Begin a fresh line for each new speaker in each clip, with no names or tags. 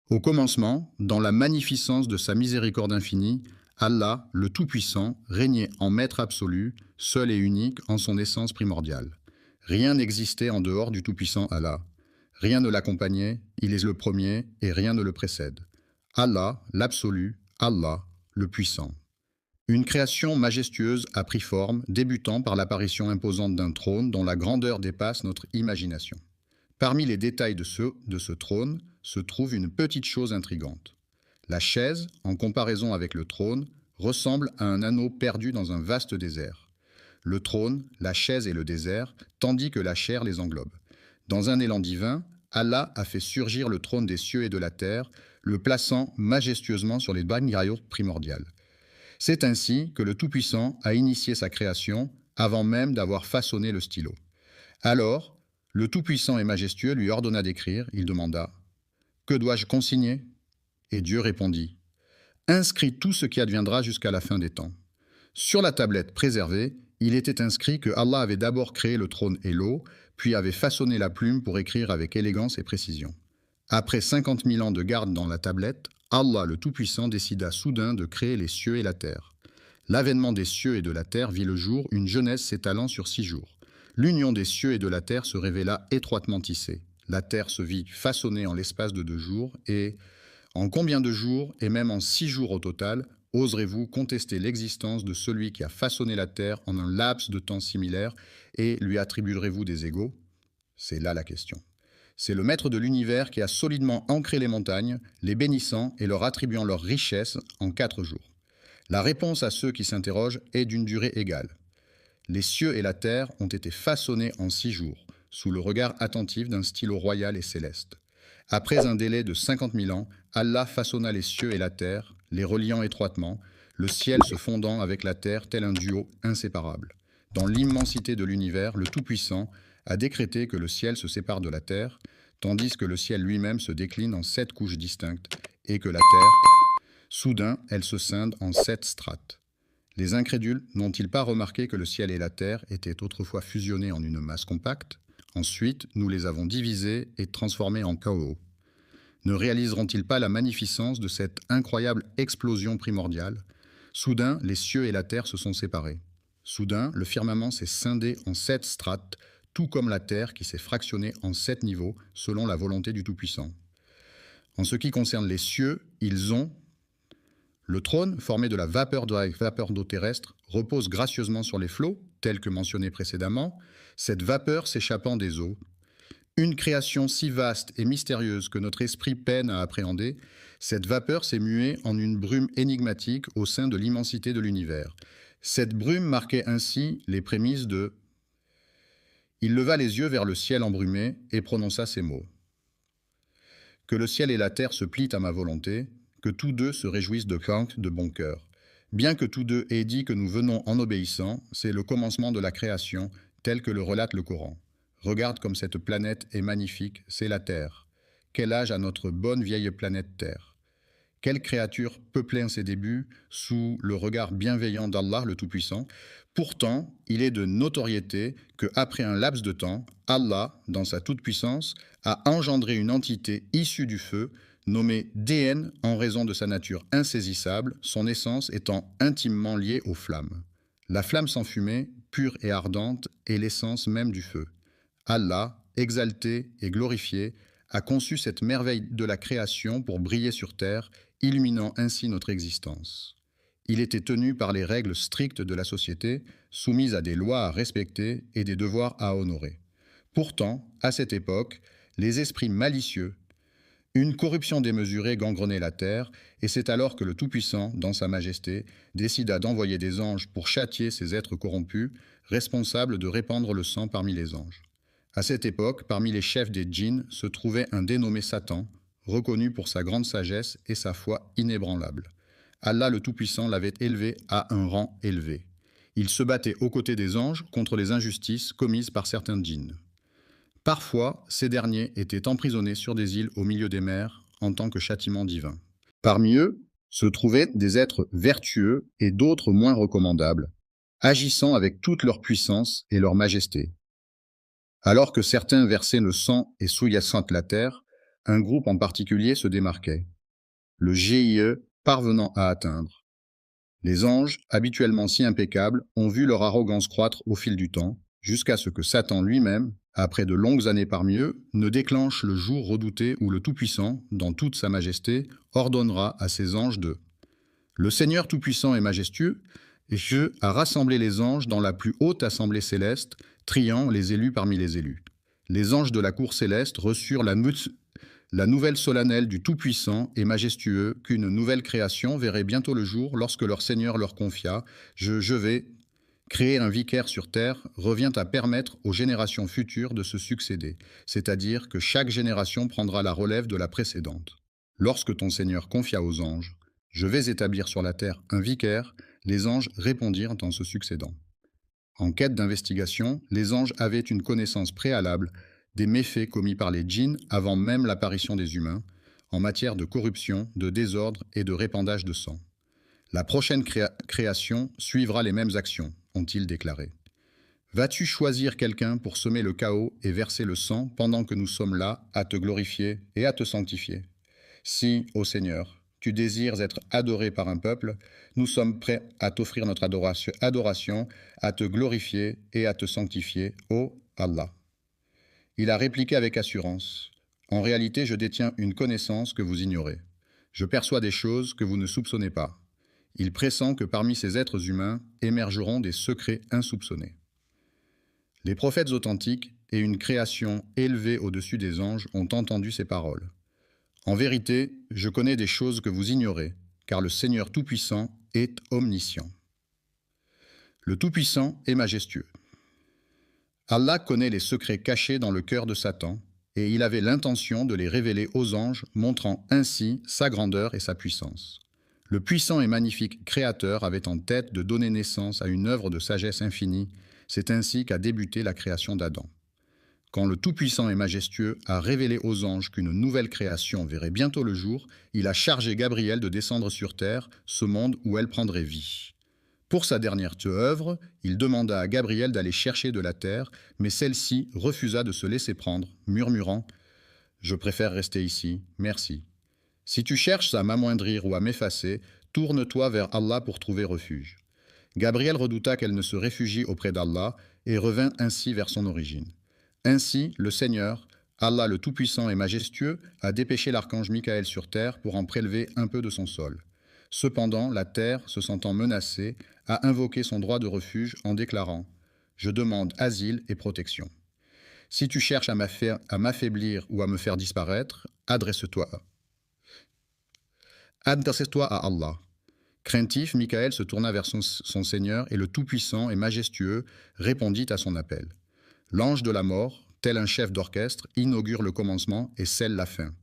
Au commencement, dans la magnificence de sa miséricorde infinie, Allah, le Tout-Puissant, régnait en maître absolu, seul et unique en son essence primordiale. Rien n'existait en dehors du Tout-Puissant Allah. Rien ne l'accompagnait, il est le premier et rien ne le précède. Allah, l'absolu, Allah, le puissant. Une création majestueuse a pris forme, débutant par l'apparition imposante d'un trône dont la grandeur dépasse notre imagination. Parmi les détails de ce trône se trouve une petite chose intrigante. La chaise, en comparaison avec le trône, ressemble à un anneau perdu dans un vaste désert. Le trône, la chaise et le désert, tandis que la chair les englobe. Dans un élan divin, Allah a fait surgir le trône des cieux et de la terre, le plaçant majestueusement sur les bannières primordiales. C'est ainsi que le Tout-Puissant a initié sa création avant même d'avoir façonné le stylo. Alors, le Tout-Puissant et majestueux lui ordonna d'écrire. Il demanda « Que dois-je consigner ?» Et Dieu répondit « Inscris tout ce qui adviendra jusqu'à la fin des temps. » Sur la tablette préservée, il était inscrit que Allah avait d'abord créé le trône et l'eau, puis avait façonné la plume pour écrire avec élégance et précision. Après 50 000 ans de garde dans la tablette, Allah le Tout-Puissant décida soudain de créer les cieux et la terre. L'avènement des cieux et de la terre vit le jour, une jeunesse s'étalant sur 6 jours. L'union des cieux et de la terre se révéla étroitement tissée. La terre se vit façonnée en l'espace de 2 jours, et en combien de jours, et même en 6 jours au total, oserez-vous contester l'existence de celui qui a façonné la terre en un laps de temps similaire, et lui attribuerez-vous des égaux? C'est là la question. C'est le maître de l'univers qui a solidement ancré les montagnes, les bénissant et leur attribuant leur richesse en 4 jours. La réponse à ceux qui s'interrogent est d'une durée égale. Les cieux et la terre ont été façonnés en 6 jours, sous le regard attentif d'un stylo royal et céleste. Après un délai de 50 000 ans, Allah façonna les cieux et la terre, les reliant étroitement, le ciel se fondant avec la terre tel un duo inséparable. Dans l'immensité de l'univers, le Tout-Puissant a décrété que le ciel se sépare de la terre, tandis que le ciel lui-même se décline en 7 couches distinctes, et que la terre, soudain, elle se scinde en 7 strates. Les incrédules n'ont-ils pas remarqué que le ciel et la terre étaient autrefois fusionnés en une masse compacte? Ensuite, nous les avons divisés et transformés en chaos. Ne réaliseront-ils pas la magnificence de cette incroyable explosion primordiale? Soudain, les cieux et la terre se sont séparés. Soudain, le firmament s'est scindé en 7 strates, tout comme la terre qui s'est fractionnée en 7 niveaux, selon la volonté du Tout-Puissant. En ce qui concerne les cieux, ils ont... Le trône, formé de la vapeur d'eau terrestre, repose gracieusement sur les flots, tel que mentionné précédemment, cette vapeur s'échappant des eaux. Une création si vaste et mystérieuse que notre esprit peine à appréhender, cette vapeur s'est muée en une brume énigmatique au sein de l'immensité de l'univers. Cette brume marquait ainsi les prémices de... Il leva les yeux vers le ciel embrumé et prononça ces mots. Que le ciel et la terre se plient à ma volonté, que tous deux se réjouissent de bon cœur. Bien que tous deux aient dit que nous venons en obéissant, c'est le commencement de la création, tel que le relate le Coran. Regarde comme cette planète est magnifique, c'est la Terre. Quel âge a notre bonne vieille planète Terre? Quelle créature peuplée en ses débuts, sous le regard bienveillant d'Allah le Tout-Puissant? Pourtant, il est de notoriété qu'après un laps de temps, Allah, dans sa toute-puissance, a engendré une entité issue du feu, nommée Déen en raison de sa nature insaisissable, son essence étant intimement liée aux flammes. La flamme sans fumée, pure et ardente, est l'essence même du feu. Allah, exalté et glorifié, a conçu cette merveille de la création pour briller sur terre, illuminant ainsi notre existence. Il était tenu par les règles strictes de la société, soumises à des lois à respecter et des devoirs à honorer. Pourtant, à cette époque, les esprits malicieux, une corruption démesurée gangrenait la terre, et c'est alors que le Tout-Puissant, dans sa majesté, décida d'envoyer des anges pour châtier ces êtres corrompus, responsables de répandre le sang parmi les anges. À cette époque, parmi les chefs des djinns se trouvait un dénommé Satan, reconnu pour sa grande sagesse et sa foi inébranlable. Allah le Tout-Puissant l'avait élevé à un rang élevé. Il se battait aux côtés des anges contre les injustices commises par certains djinns. Parfois, ces derniers étaient emprisonnés sur des îles au milieu des mers en tant que châtiment divin. Parmi eux se trouvaient des êtres vertueux et d'autres moins recommandables, agissant avec toute leur puissance et leur majesté. Alors que certains versaient le sang et souillassaient la terre, Un groupe en particulier se démarquait, le GIE parvenant à atteindre. Les anges, habituellement si impeccables, ont vu leur arrogance croître au fil du temps, jusqu'à ce que Satan lui-même, après de longues années parmi eux, ne déclenche le jour redouté où le Tout-Puissant, dans toute sa majesté, ordonnera à ses anges de le Seigneur Tout-Puissant et majestueux, et Dieu a rassemblé les anges dans la plus haute assemblée céleste, triant les élus parmi les élus. Les anges de la cour céleste reçurent la nouvelle solennelle du Tout-Puissant et majestueux qu'une nouvelle création verrait bientôt le jour lorsque leur Seigneur leur confia « Je vais créer un vicaire sur terre » revient à permettre aux générations futures de se succéder, c'est-à-dire que chaque génération prendra la relève de la précédente. Lorsque ton Seigneur confia aux anges « Je vais établir sur la terre un vicaire », les anges répondirent en se succédant. En quête d'investigation, les anges avaient une connaissance préalable des méfaits commis par les djinns avant même l'apparition des humains, en matière de corruption, de désordre et de répandage de sang. La prochaine création suivra les mêmes actions, ont-ils déclaré. Vas-tu choisir quelqu'un pour semer le chaos et verser le sang pendant que nous sommes là à te glorifier et à te sanctifier? Si, ô Seigneur, tu désires être adoré par un peuple, nous sommes prêts à t'offrir notre adoration, à te glorifier et à te sanctifier, ô Allah. Il a répliqué avec assurance. En réalité, je détiens une connaissance que vous ignorez. Je perçois des choses que vous ne soupçonnez pas. Il pressent que parmi ces êtres humains émergeront des secrets insoupçonnés. Les prophètes authentiques et une création élevée au-dessus des anges ont entendu ces paroles. En vérité, je connais des choses que vous ignorez, car le Seigneur Tout-Puissant est omniscient. Le Tout-Puissant est majestueux. Allah connaît les secrets cachés dans le cœur de Satan, et il avait l'intention de les révéler aux anges, montrant ainsi sa grandeur et sa puissance. Le puissant et magnifique Créateur avait en tête de donner naissance à une œuvre de sagesse infinie, c'est ainsi qu'a débuté la création d'Adam. Quand le Tout-Puissant et majestueux a révélé aux anges qu'une nouvelle création verrait bientôt le jour, il a chargé Gabriel de descendre sur terre, ce monde où elle prendrait vie. Pour sa dernière œuvre, il demanda à Gabriel d'aller chercher de la terre, mais celle-ci refusa de se laisser prendre, murmurant « Je préfère rester ici, merci. Si tu cherches à m'amoindrir ou à m'effacer, tourne-toi vers Allah pour trouver refuge. » Gabriel redouta qu'elle ne se réfugie auprès d'Allah et revint ainsi vers son origine. Ainsi, le Seigneur, Allah le Tout-Puissant et Majestueux, a dépêché l'archange Michael sur terre pour en prélever un peu de son sol. Cependant, la terre, se sentant menacée, a invoqué son droit de refuge en déclarant « Je demande asile et protection. Si tu cherches à m'affaiblir ou à me faire disparaître, adresse-toi à Allah. » Craintif, Michael se tourna vers son Seigneur et le Tout-Puissant et Majestueux répondit à son appel. L'ange de la mort, tel un chef d'orchestre, inaugure le commencement et scelle la fin.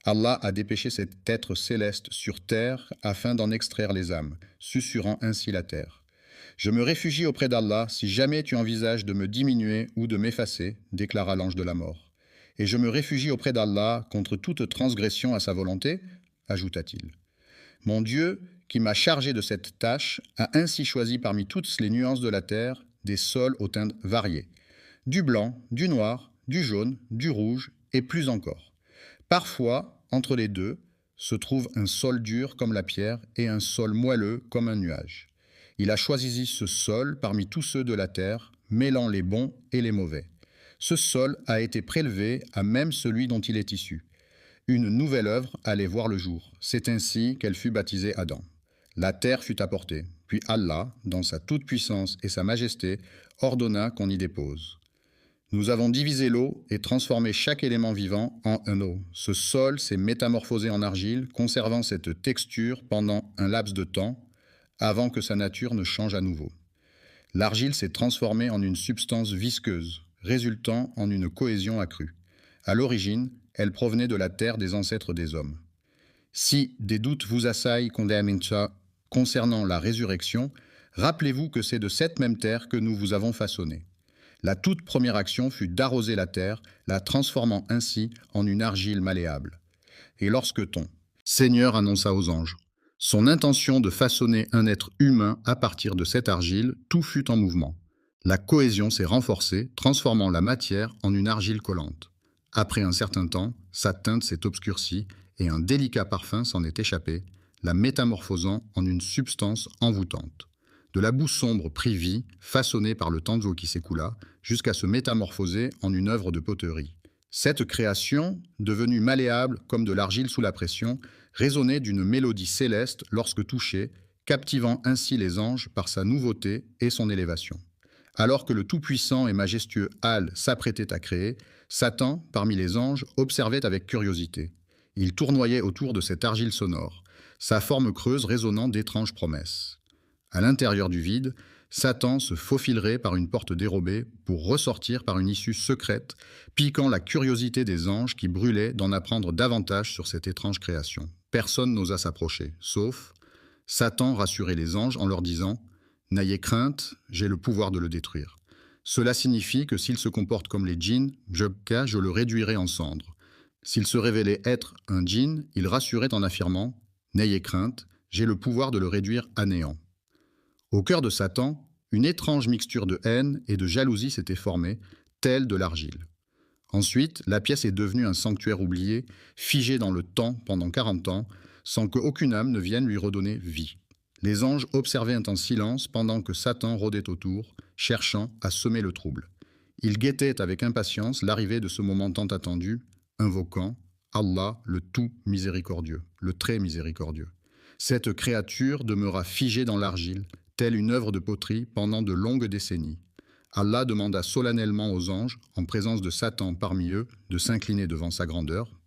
Allah a dépêché cet être céleste sur terre afin d'en extraire les âmes, susurrant ainsi la terre. « Je me réfugie auprès d'Allah si jamais tu envisages de me diminuer ou de m'effacer, déclara l'ange de la mort. Et je me réfugie auprès d'Allah contre toute transgression à sa volonté, ajouta-t-il. Mon Dieu, qui m'a chargé de cette tâche, a ainsi choisi parmi toutes les nuances de la terre des sols aux teintes variées. Du blanc, du noir, du jaune, du rouge et plus encore. Parfois, entre les deux, se trouve un sol dur comme la pierre et un sol moelleux comme un nuage. Il a choisi ce sol parmi tous ceux de la terre, mêlant les bons et les mauvais. Ce sol a été prélevé à même celui dont il est issu. Une nouvelle œuvre allait voir le jour. C'est ainsi qu'elle fut baptisée Adam. La terre fut apportée, puis Allah, dans sa toute-puissance et sa majesté, ordonna qu'on y dépose. Nous avons divisé l'eau et transformé chaque élément vivant en un eau. Ce sol s'est métamorphosé en argile, conservant cette texture pendant un laps de temps, avant que sa nature ne change à nouveau. L'argile s'est transformée en une substance visqueuse, résultant en une cohésion accrue. À l'origine, elle provenait de la terre des ancêtres des hommes. Si des doutes vous assaillent concernant la résurrection, rappelez-vous que c'est de cette même terre que nous vous avons façonné. La toute première action fut d'arroser la terre, la transformant ainsi en une argile malléable. Et lorsque ton Seigneur annonça aux anges son intention de façonner un être humain à partir de cette argile, tout fut en mouvement. La cohésion s'est renforcée, transformant la matière en une argile collante. Après un certain temps, sa teinte s'est obscurcie et un délicat parfum s'en est échappé, la métamorphosant en une substance envoûtante. De la boue sombre prit vie, façonnée par le temps d'eau qui s'écoula, jusqu'à se métamorphoser en une œuvre de poterie. Cette création, devenue malléable comme de l'argile sous la pression, résonnait d'une mélodie céleste lorsque touchée, captivant ainsi les anges par sa nouveauté et son élévation. Alors que le tout-puissant et majestueux Al s'apprêtait à créer, Satan, parmi les anges, observait avec curiosité. Il tournoyait autour de cette argile sonore, sa forme creuse résonnant d'étranges promesses. À l'intérieur du vide, Satan se faufilerait par une porte dérobée pour ressortir par une issue secrète, piquant la curiosité des anges qui brûlaient d'en apprendre davantage sur cette étrange création. Personne n'osa s'approcher, sauf Satan rassurait les anges en leur disant « N'ayez crainte, j'ai le pouvoir de le détruire. Cela signifie que s'il se comporte comme les djinns, je le réduirai en cendres. S'il se révélait être un djinn, il rassurait en affirmant « N'ayez crainte, j'ai le pouvoir de le réduire à néant. » Au cœur de Satan, une étrange mixture de haine et de jalousie s'était formée, telle de l'argile. Ensuite, la pièce est devenue un sanctuaire oublié, figé dans le temps pendant 40 ans, sans qu'aucune âme ne vienne lui redonner vie. Les anges observaient en silence pendant que Satan rôdait autour, cherchant à semer le trouble. Ils guettaient avec impatience l'arrivée de ce moment tant attendu, invoquant Allah, le tout miséricordieux, le très miséricordieux. Cette créature demeura figée dans l'argile, telle une œuvre de poterie pendant de longues décennies. Allah demanda solennellement aux anges, en présence de Satan parmi eux, de s'incliner devant sa grandeur.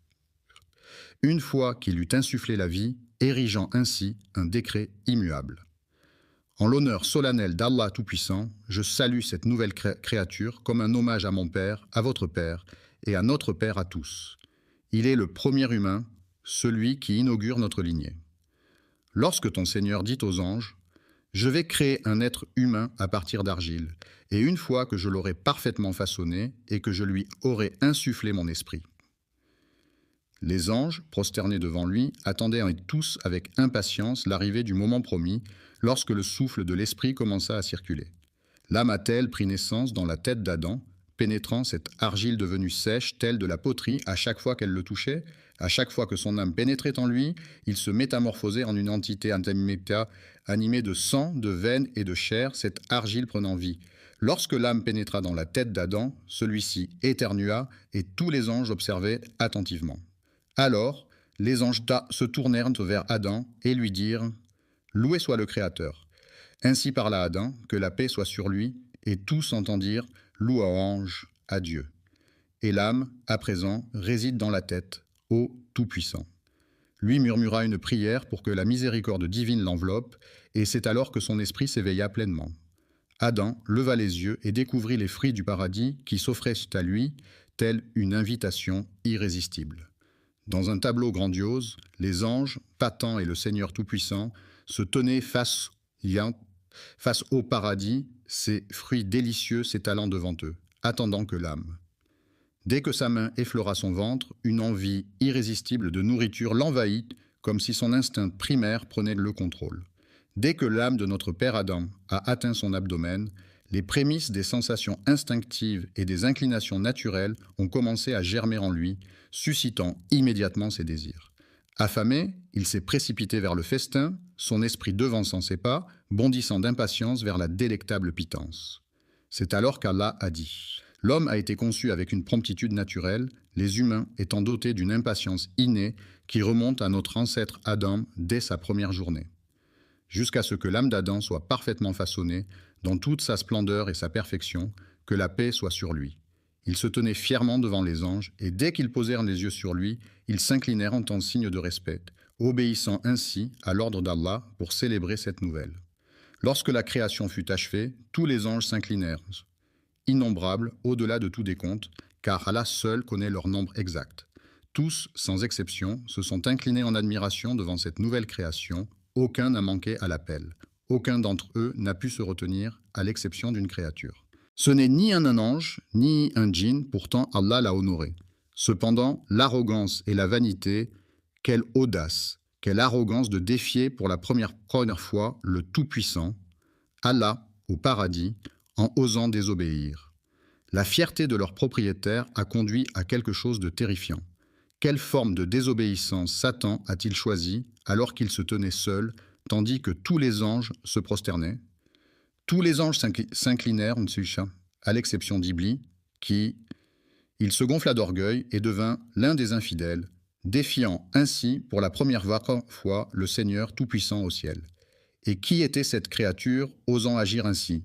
Une fois qu'il eut insufflé la vie, érigeant ainsi un décret immuable. En l'honneur solennel d'Allah Tout-Puissant, je salue cette nouvelle créature comme un hommage à mon Père, à votre Père et à notre Père à tous. Il est le premier humain, celui qui inaugure notre lignée. Lorsque ton Seigneur dit aux anges, je vais créer un être humain à partir d'argile, et une fois que je l'aurai parfaitement façonné et que je lui aurai insufflé mon esprit. Les anges, prosternés devant lui, attendaient tous avec impatience l'arrivée du moment promis, lorsque le souffle de l'esprit commença à circuler. L'âme a-t-elle pris naissance dans la tête d'Adam, pénétrant cette argile devenue sèche, telle de la poterie, à chaque fois qu'elle le touchait? À chaque fois que son âme pénétrait en lui, il se métamorphosait en une entité animée de sang, de veines et de chair, cette argile prenant vie. Lorsque l'âme pénétra dans la tête d'Adam, celui-ci éternua et tous les anges observaient attentivement. Alors, les anges se tournèrent vers Adam et lui dirent « Loué soit le Créateur ». Ainsi parla Adam, que la paix soit sur lui, et tous entendirent « Louange à Dieu ». Et l'âme, à présent, réside dans la tête, ô Tout-Puissant. Lui murmura une prière pour que la miséricorde divine l'enveloppe, et c'est alors que son esprit s'éveilla pleinement. Adam leva les yeux et découvrit les fruits du paradis qui s'offraient à lui, telle une invitation irrésistible. Dans un tableau grandiose, les anges, Patan et le Seigneur Tout-Puissant, se tenaient face au paradis, ces fruits délicieux s'étalant devant eux, attendant que l'âme. Dès que sa main effleura son ventre, une envie irrésistible de nourriture l'envahit, comme si son instinct primaire prenait le contrôle. Dès que l'âme de notre père Adam a atteint son abdomen, les prémices des sensations instinctives et des inclinations naturelles ont commencé à germer en lui, suscitant immédiatement ses désirs. Affamé, il s'est précipité vers le festin, son esprit devançant ses pas, bondissant d'impatience vers la délectable pitance. C'est alors qu'Allah a dit « L'homme a été conçu avec une promptitude naturelle, les humains étant dotés d'une impatience innée qui remonte à notre ancêtre Adam dès sa première journée. Jusqu'à ce que l'âme d'Adam soit parfaitement façonnée, dans toute sa splendeur et sa perfection, que la paix soit sur lui. Il se tenait fièrement devant les anges, et dès qu'ils posèrent les yeux sur lui, ils s'inclinèrent en signe de respect, obéissant ainsi à l'ordre d'Allah pour célébrer cette nouvelle. Lorsque la création fut achevée, tous les anges s'inclinèrent, innombrables au-delà de tout décompte, car Allah seul connaît leur nombre exact. Tous, sans exception, se sont inclinés en admiration devant cette nouvelle création. Aucun n'a manqué à l'appel. Aucun d'entre eux n'a pu se retenir, à l'exception d'une créature. Ce n'est ni un ange, ni un djinn, pourtant Allah l'a honoré. Cependant, l'arrogance et la vanité, quelle audace, quelle arrogance de défier pour la première fois le Tout-Puissant, Allah, au paradis, en osant désobéir. La fierté de leur propriétaire a conduit à quelque chose de terrifiant. Quelle forme de désobéissance Satan a-t-il choisi alors qu'il se tenait seul, tandis que tous les anges se prosternaient? Tous les anges s'inclinèrent, à l'exception d'Iblis, qui, il se gonfla d'orgueil et devint l'un des infidèles, défiant ainsi pour la première fois le Seigneur Tout-Puissant au ciel. Et qui était cette créature osant agir ainsi?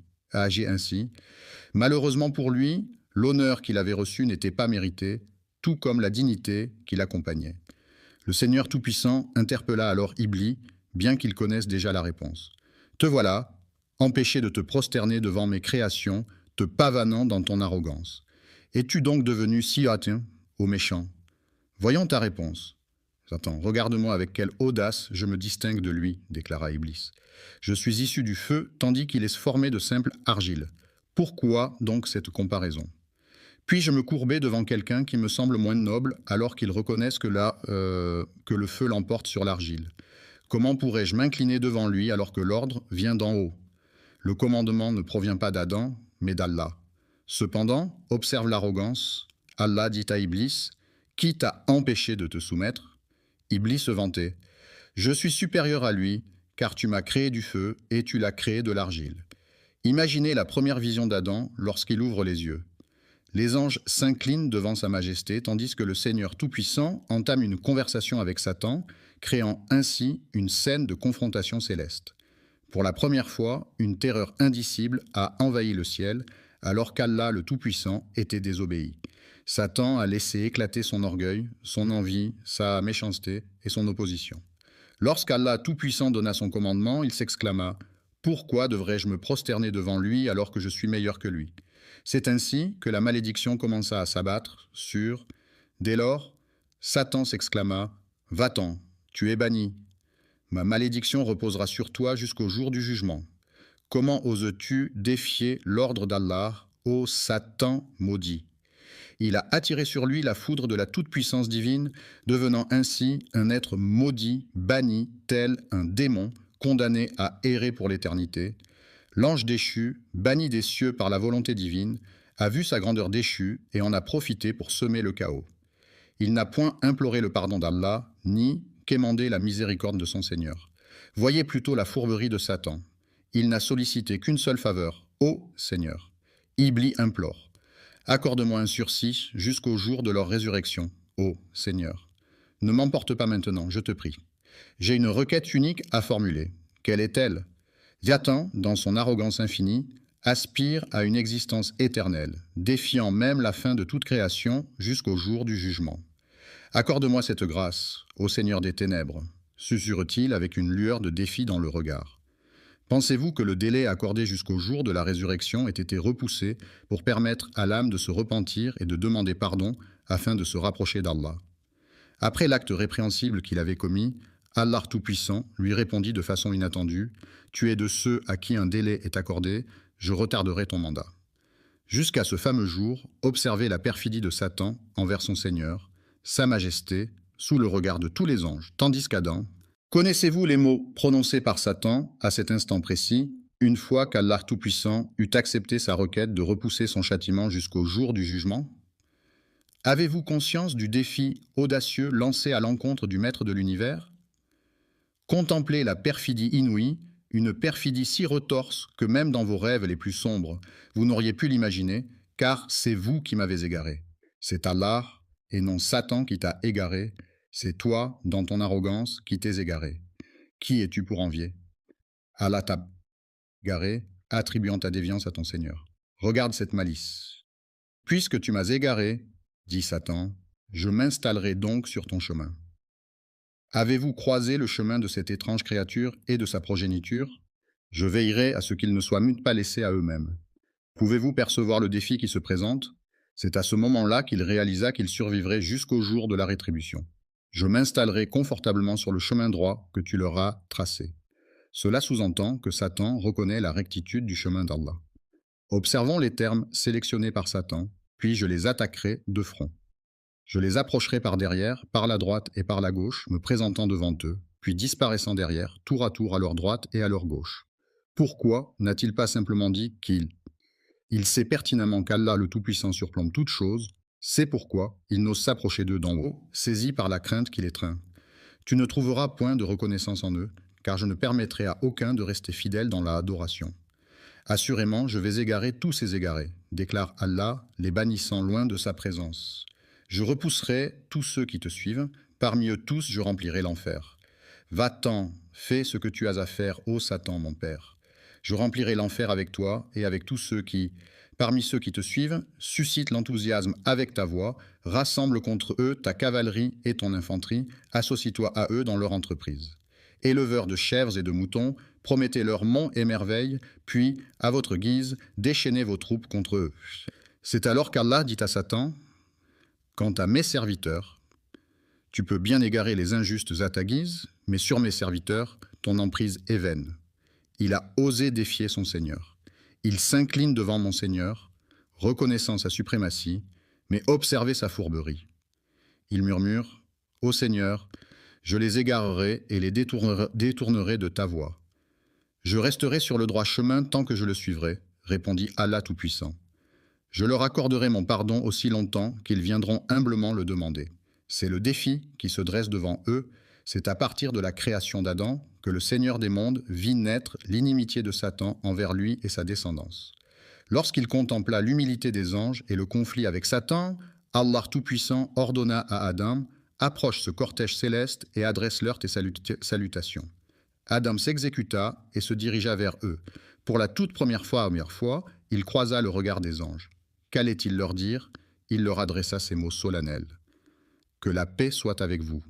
Malheureusement pour lui, l'honneur qu'il avait reçu n'était pas mérité, tout comme la dignité qui l'accompagnait. Le Seigneur Tout-Puissant interpella alors Iblis, bien qu'il connaisse déjà la réponse. « Te voilà, empêché de te prosterner devant mes créations, te pavanant dans ton arrogance. Es-tu donc devenu si hâtin, ô méchant? Voyons ta réponse. » « Attends, regarde-moi avec quelle audace je me distingue de lui, déclara Iblis. Je suis issu du feu, tandis qu'il est formé de simple argile. Pourquoi donc cette comparaison? Puis-je me courber devant quelqu'un qui me semble moins noble, alors qu'il reconnaisse que le feu l'emporte sur l'argile? Comment pourrais-je m'incliner devant lui alors que l'ordre vient d'en haut? Le commandement ne provient pas d'Adam, mais d'Allah. Cependant, observe l'arrogance. Allah dit à Iblis, « Qui t'a empêché de te soumettre ?» Iblis se vantait. « Je suis supérieur à lui, car tu m'as créé du feu et tu l'as créé de l'argile. » Imaginez la première vision d'Adam lorsqu'il ouvre les yeux. Les anges s'inclinent devant sa majesté, tandis que le Seigneur Tout-Puissant entame une conversation avec Satan, créant ainsi une scène de confrontation céleste. Pour la première fois, une terreur indicible a envahi le ciel, alors qu'Allah le Tout-Puissant était désobéi. Satan a laissé éclater son orgueil, son envie, sa méchanceté et son opposition. Lorsqu'Allah Tout-Puissant donna son commandement, il s'exclama « Pourquoi devrais-je me prosterner devant lui alors que je suis meilleur que lui ?» C'est ainsi que la malédiction commença à s'abattre sur... Dès lors, Satan s'exclama « Va-t'en, tu es banni. Ma malédiction reposera sur toi jusqu'au jour du jugement. Comment oses-tu défier l'ordre d'Allah, ô Satan maudit ?» Il a attiré sur lui la foudre de la toute-puissance divine, devenant ainsi un être maudit, banni, tel un démon, condamné à errer pour l'éternité. L'ange déchu, banni des cieux par la volonté divine, a vu sa grandeur déchue et en a profité pour semer le chaos. Il n'a point imploré le pardon d'Allah, ni quémandé la miséricorde de son Seigneur. Voyez plutôt la fourberie de Satan. Il n'a sollicité qu'une seule faveur, ô Seigneur. Iblis implore. Accorde-moi un sursis jusqu'au jour de leur résurrection, ô Seigneur. Ne m'emporte pas maintenant, je te prie. J'ai une requête unique à formuler. Quelle est-elle? Satan, dans son arrogance infinie, aspire à une existence éternelle, défiant même la fin de toute création jusqu'au jour du jugement. Accorde-moi cette grâce, ô Seigneur des ténèbres, susurre-t-il avec une lueur de défi dans le regard. Pensez-vous que le délai accordé jusqu'au jour de la résurrection ait été repoussé pour permettre à l'âme de se repentir et de demander pardon afin de se rapprocher d'Allah? Après l'acte répréhensible qu'il avait commis, Allah Tout-Puissant lui répondit de façon inattendue « Tu es de ceux à qui un délai est accordé, je retarderai ton mandat. » Jusqu'à ce fameux jour, observez la perfidie de Satan envers son Seigneur, sa majesté, sous le regard de tous les anges, tandis qu'Adam... Connaissez-vous les mots prononcés par Satan à cet instant précis, une fois qu'Allah Tout-Puissant eut accepté sa requête de repousser son châtiment jusqu'au jour du jugement? Avez-vous conscience du défi audacieux lancé à l'encontre du Maître de l'univers? Contemplez la perfidie inouïe, une perfidie si retorse que même dans vos rêves les plus sombres, vous n'auriez pu l'imaginer, car c'est vous qui m'avez égaré. C'est Allah, et non Satan qui t'a égaré. C'est toi, dans ton arrogance, qui t'es égaré. Qui es-tu pour envier? Allah t'a égaré, attribuant ta déviance à ton Seigneur. Regarde cette malice. Puisque tu m'as égaré, dit Satan, je m'installerai donc sur ton chemin. Avez-vous croisé le chemin de cette étrange créature et de sa progéniture? Je veillerai à ce qu'ils ne soient pas laissés à eux-mêmes. Pouvez-vous percevoir le défi qui se présente? C'est à ce moment-là qu'il réalisa qu'il survivrait jusqu'au jour de la rétribution. Je m'installerai confortablement sur le chemin droit que tu leur as tracé. Cela sous-entend que Satan reconnaît la rectitude du chemin d'Allah. Observons les termes sélectionnés par Satan, puis je les attaquerai de front. Je les approcherai par derrière, par la droite et par la gauche, me présentant devant eux, puis disparaissant derrière, tour à leur droite et à leur gauche. Pourquoi n'a-t-il pas simplement dit qu'il Il sait pertinemment qu'Allah le Tout-Puissant surplombe toute chose, c'est pourquoi il n'ose s'approcher d'eux d'en haut, saisi par la crainte qui l'étreint. Tu ne trouveras point de reconnaissance en eux, car je ne permettrai à aucun de rester fidèle dans la adoration. Assurément, je vais égarer tous ces égarés, déclare Allah, les bannissant loin de sa présence. Je repousserai tous ceux qui te suivent, parmi eux tous je remplirai l'enfer. Va-t'en, fais ce que tu as à faire, ô Satan, mon père. Je remplirai l'enfer avec toi et avec tous ceux qui, parmi ceux qui te suivent, suscitent l'enthousiasme avec ta voix, rassemble contre eux ta cavalerie et ton infanterie, associe-toi à eux dans leur entreprise. Éleveurs de chèvres et de moutons, promettez-leur monts et merveilles, puis, à votre guise, déchaînez vos troupes contre eux. C'est alors qu'Allah dit à Satan, « Quant à mes serviteurs, tu peux bien égarer les injustes à ta guise, mais sur mes serviteurs, ton emprise est vaine. » Il a osé défier son Seigneur. Il s'incline devant mon Seigneur, reconnaissant sa suprématie, mais observez sa fourberie. Il murmure, « Ô Seigneur, je les égarerai et les détournerai de ta voie. Je resterai sur le droit chemin tant que je le suivrai, répondit Allah Tout-Puissant. Je leur accorderai mon pardon aussi longtemps qu'ils viendront humblement le demander. C'est le défi qui se dresse devant eux. C'est à partir de la création d'Adam que le Seigneur des mondes vit naître l'inimitié de Satan envers lui et sa descendance. Lorsqu'il contempla l'humilité des anges et le conflit avec Satan, Allah Tout-Puissant ordonna à Adam « Approche ce cortège céleste et adresse-leur tes salutations. » Adam s'exécuta et se dirigea vers eux. Pour la toute première fois, il croisa le regard des anges. Qu'allait-il leur dire? Il leur adressa ces mots solennels. « Que la paix soit avec vous. »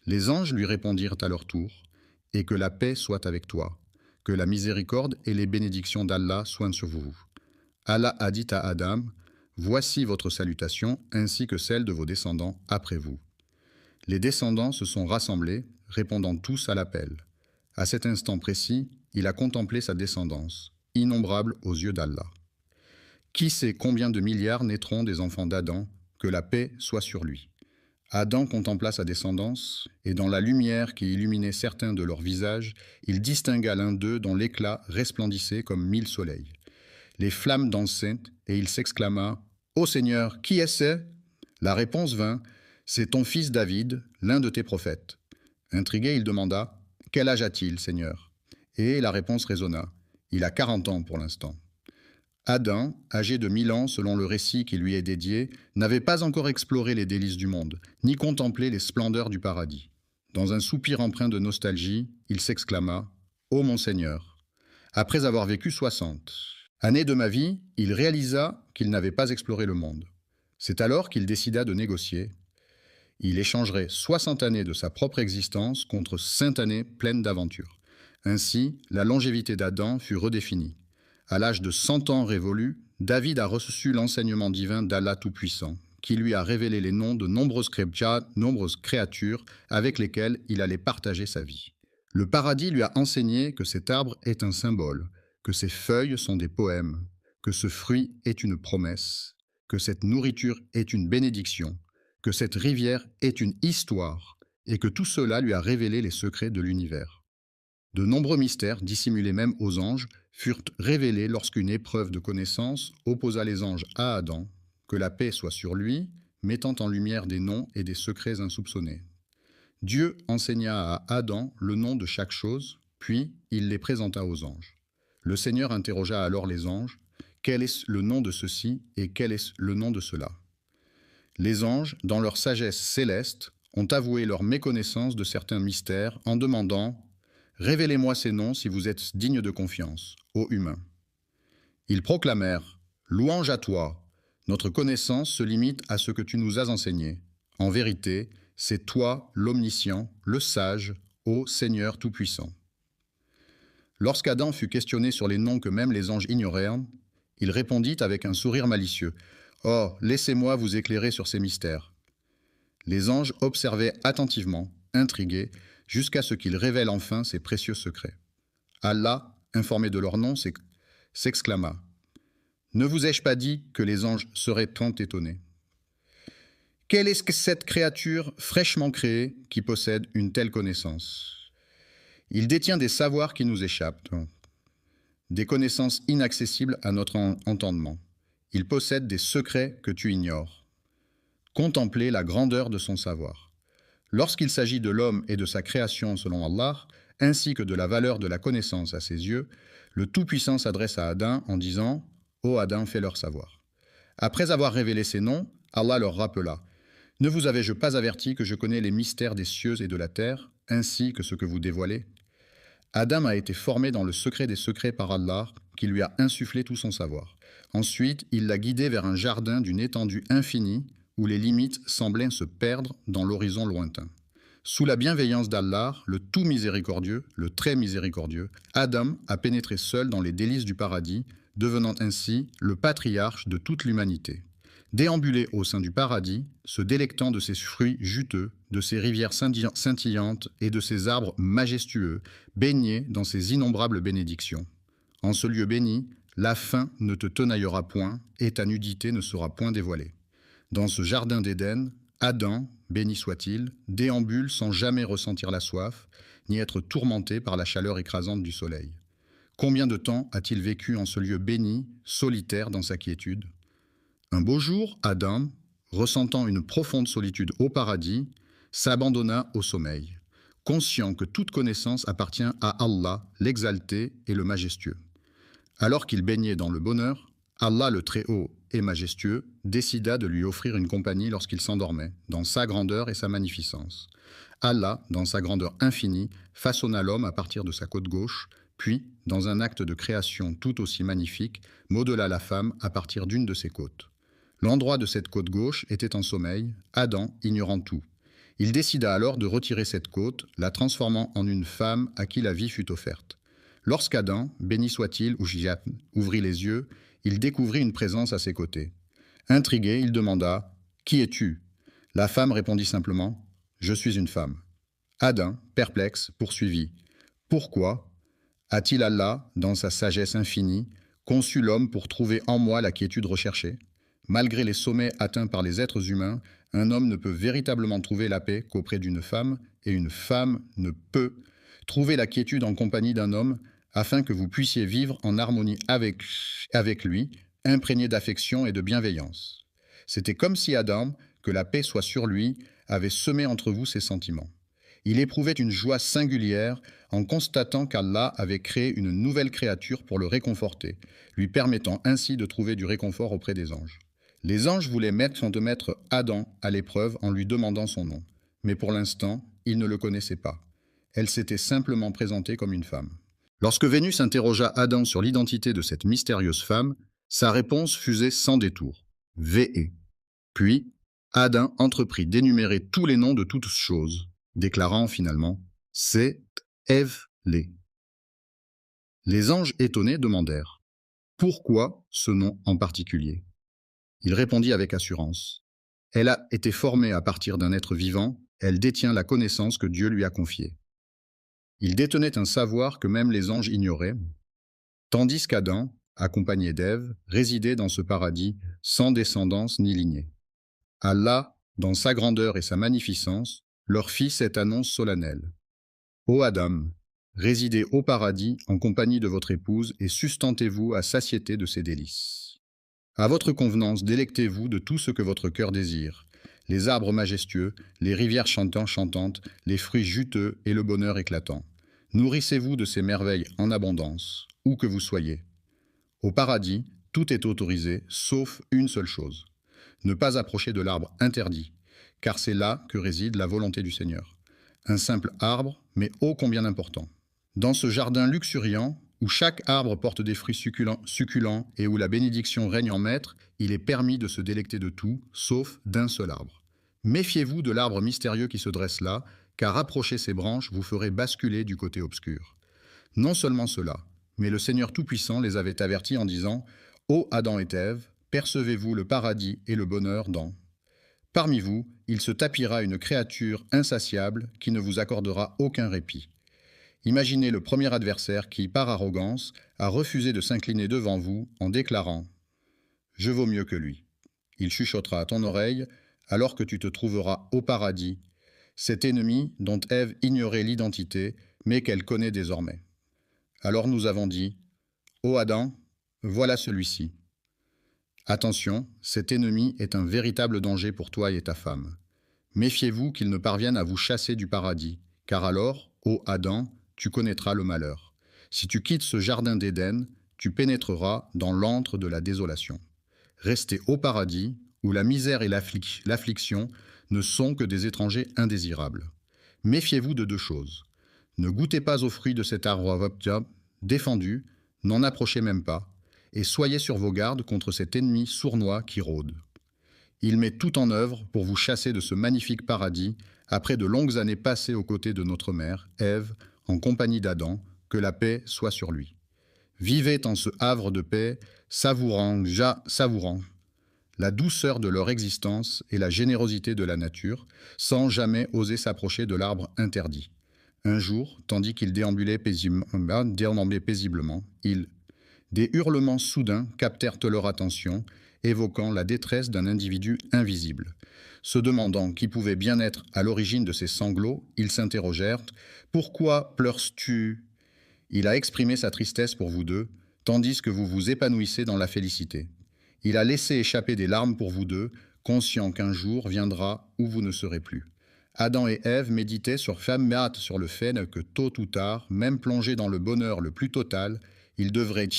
Les anges lui répondirent à leur tour. « Et que la paix soit avec toi. Que la miséricorde et les bénédictions d'Allah soient sur vous. » Allah a dit à Adam, « Voici votre salutation ainsi que celle de vos descendants après vous. » Les descendants se sont rassemblés, répondant tous à l'appel. À cet instant précis, il a contemplé sa descendance, innombrable aux yeux d'Allah. Qui sait combien de milliards naîtront des enfants d'Adam, que la paix soit sur lui. Adam contempla sa descendance, et dans la lumière qui illuminait certains de leurs visages, il distingua l'un d'eux dont l'éclat resplendissait comme 1000 soleils. Les flammes dansaient, et il s'exclama « Ô Seigneur, qui est-ce » La réponse vint « C'est ton fils David, l'un de tes prophètes. » Intrigué, il demanda « Quel âge a-t-il, Seigneur ?» Et la réponse résonna « Il a 40 ans pour l'instant. » Adam, âgé de 1000 ans selon le récit qui lui est dédié, n'avait pas encore exploré les délices du monde, ni contemplé les splendeurs du paradis. Dans un soupir empreint de nostalgie, il s'exclama « Ô mon Seigneur !» Après avoir vécu 60 années de ma vie, il réalisa qu'il n'avait pas exploré le monde. C'est alors qu'il décida de négocier. Il échangerait 60 années de sa propre existence contre 5 années pleines d'aventures. Ainsi, la longévité d'Adam fut redéfinie. À l'âge de 100 ans révolus, David a reçu l'enseignement divin d'Allah Tout-Puissant, qui lui a révélé les noms de nombreuses créatures avec lesquelles il allait partager sa vie. Le paradis lui a enseigné que cet arbre est un symbole, que ses feuilles sont des poèmes, que ce fruit est une promesse, que cette nourriture est une bénédiction, que cette rivière est une histoire, et que tout cela lui a révélé les secrets de l'univers. De nombreux mystères, dissimulés même aux anges, furent révélés lorsqu'une épreuve de connaissance opposa les anges à Adam, que la paix soit sur lui, mettant en lumière des noms et des secrets insoupçonnés. Dieu enseigna à Adam le nom de chaque chose, puis il les présenta aux anges. Le Seigneur interrogea alors les anges, « Quel est le nom de ceci et quel est le nom de cela ?» Les anges, dans leur sagesse céleste, ont avoué leur méconnaissance de certains mystères en demandant « Révélez-moi ces noms si vous êtes dignes de confiance, ô humains. » Ils proclamèrent « Louange à toi, notre connaissance se limite à ce que tu nous as enseigné. En vérité, c'est toi l'omniscient, le sage, ô Seigneur Tout-Puissant. » Lorsqu'Adam fut questionné sur les noms que même les anges ignorèrent, il répondit avec un sourire malicieux « Oh, laissez-moi vous éclairer sur ces mystères. » Les anges observaient attentivement, intrigués, jusqu'à ce qu'il révèle enfin ses précieux secrets. Allah, informé de leur nom, s'exclama « Ne vous ai-je pas dit que les anges seraient tant étonnés? Quelle est cette créature fraîchement créée qui possède une telle connaissance? Il détient des savoirs qui nous échappent. des connaissances inaccessibles à notre entendement. Il possède des secrets que tu ignores. Contemplez la grandeur de son savoir. Lorsqu'il s'agit de l'homme et de sa création selon Allah, ainsi que de la valeur de la connaissance à ses yeux, le Tout-Puissant s'adresse à Adam en disant « Ô Adam, fais-leur savoir ». Après avoir révélé ces noms, Allah leur rappela « Ne vous avais-je pas averti que je connais les mystères des cieux et de la terre, ainsi que ce que vous dévoilez ?» Adam a été formé dans le secret des secrets par Allah, qui lui a insufflé tout son savoir. Ensuite, il l'a guidé vers un jardin d'une étendue infinie, où les limites semblaient se perdre dans l'horizon lointain. Sous la bienveillance d'Allah, le tout miséricordieux, le très miséricordieux, Adam a pénétré seul dans les délices du paradis, devenant ainsi le patriarche de toute l'humanité. Déambulé au sein du paradis, se délectant de ses fruits juteux, de ses rivières scintillantes et de ses arbres majestueux, baigné dans ses innombrables bénédictions. En ce lieu béni, la faim ne te tenaillera point et ta nudité ne sera point dévoilée. Dans ce jardin d'Éden, Adam, béni soit-il, déambule sans jamais ressentir la soif, ni être tourmenté par la chaleur écrasante du soleil. Combien de temps a-t-il vécu en ce lieu béni, solitaire dans sa quiétude ? Un beau jour, Adam, ressentant une profonde solitude au paradis, s'abandonna au sommeil, conscient que toute connaissance appartient à Allah, l'exalté et le majestueux. Alors qu'il baignait dans le bonheur, Allah le Très-Haut et majestueux décida de lui offrir une compagnie lorsqu'il s'endormait, dans sa grandeur et sa magnificence. Allah, dans sa grandeur infinie, façonna l'homme à partir de sa côte gauche, puis, dans un acte de création tout aussi magnifique, modela la femme à partir d'une de ses côtes. L'endroit de cette côte gauche était en sommeil, Adam ignorant tout. Il décida alors de retirer cette côte, la transformant en une femme à qui la vie fut offerte. Lorsqu'Adam, béni soit-il, ouvrit les yeux, il découvrit une présence à ses côtés. Intrigué, il demanda « Qui es-tu » La femme répondit simplement « Je suis une femme ». Adam, perplexe, poursuivit « Pourquoi a-t-il Allah, dans sa sagesse infinie, conçu l'homme pour trouver en moi la quiétude recherchée ? Malgré les sommets atteints par les êtres humains, un homme ne peut véritablement trouver la paix qu'auprès d'une femme, et une femme ne peut trouver la quiétude en compagnie d'un homme, afin que vous puissiez vivre en harmonie avec lui, imprégné d'affection et de bienveillance. C'était comme si Adam, que la paix soit sur lui, avait semé entre vous ses sentiments. Il éprouvait une joie singulière en constatant qu'Allah avait créé une nouvelle créature pour le réconforter, lui permettant ainsi de trouver du réconfort auprès des anges. Les anges voulaient mettre Adam à l'épreuve en lui demandant son nom. Mais pour l'instant, ils ne le connaissaient pas. Elle s'était simplement présentée comme une femme. Lorsque Vénus interrogea Adam sur l'identité de cette mystérieuse femme, sa réponse fusait sans détour. Vé. Puis, Adam entreprit d'énumérer tous les noms de toutes choses, déclarant finalement « C'est Ève-lé ». Les anges étonnés demandèrent « Pourquoi ce nom en particulier ?» Il répondit avec assurance. Elle a été formée à partir d'un être vivant, elle détient la connaissance que Dieu lui a confiée. Il détenait un savoir que même les anges ignoraient, tandis qu'Adam, accompagné d'Ève, résidait dans ce paradis sans descendance ni lignée. Allah, dans sa grandeur et sa magnificence, leur fit cette annonce solennelle. Ô Adam, résidez au paradis en compagnie de votre épouse et sustentez-vous à satiété de ses délices. À votre convenance, délectez-vous de tout ce que votre cœur désire, les arbres majestueux, les rivières chantantes, les fruits juteux et le bonheur éclatant. Nourrissez-vous de ces merveilles en abondance, où que vous soyez. Au paradis, tout est autorisé, sauf une seule chose. Ne pas approcher de l'arbre interdit, car c'est là que réside la volonté du Seigneur. Un simple arbre, mais ô combien important. Dans ce jardin luxuriant, où chaque arbre porte des fruits succulents et où la bénédiction règne en maître, il est permis de se délecter de tout, sauf d'un seul arbre. Méfiez-vous de l'arbre mystérieux qui se dresse là, car approcher ses branches vous ferait basculer du côté obscur. Non seulement cela, mais le Seigneur Tout-Puissant les avait avertis en disant « Ô Adam et Ève, percevez-vous le paradis et le bonheur dans... » Parmi vous, il se tapira une créature insatiable qui ne vous accordera aucun répit. Imaginez le premier adversaire qui, par arrogance, a refusé de s'incliner devant vous en déclarant « Je vaux mieux que lui ». Il chuchotera à ton oreille, alors que tu te trouveras au paradis, cet ennemi dont Ève ignorait l'identité, mais qu'elle connaît désormais. Alors nous avons dit Ô Adam, voilà celui-ci. Attention, cet ennemi est un véritable danger pour toi et ta femme. Méfiez-vous qu'il ne parvienne à vous chasser du paradis, car alors, ô Adam, tu connaîtras le malheur. Si tu quittes ce jardin d'Éden, tu pénétreras dans l'antre de la désolation. Restez au paradis, où la misère et l'affliction ne sont que des étrangers indésirables. Méfiez-vous de deux choses. Ne goûtez pas aux fruits de cet arbre défendu, n'en approchez même pas, et soyez sur vos gardes contre cet ennemi sournois qui rôde. Il met tout en œuvre pour vous chasser de ce magnifique paradis, après de longues années passées aux côtés de notre mère, Ève, en compagnie d'Adam, que la paix soit sur lui. Vivez en ce havre de paix, savourant la douceur de leur existence et la générosité de la nature, sans jamais oser s'approcher de l'arbre interdit. Un jour, tandis qu'ils déambulaient paisiblement, des hurlements soudains captèrent leur attention, évoquant la détresse d'un individu invisible. Se demandant qui pouvait bien être à l'origine de ces sanglots, ils s'interrogèrent « Pourquoi pleures-tu » Il a exprimé sa tristesse pour vous deux, tandis que vous vous épanouissez dans la félicité. Il a laissé échapper des larmes pour vous deux, conscient qu'un jour viendra où vous ne serez plus. Adam et Ève méditaient sur le fait que tôt ou tard, même plongés dans le bonheur le plus total, ils devraient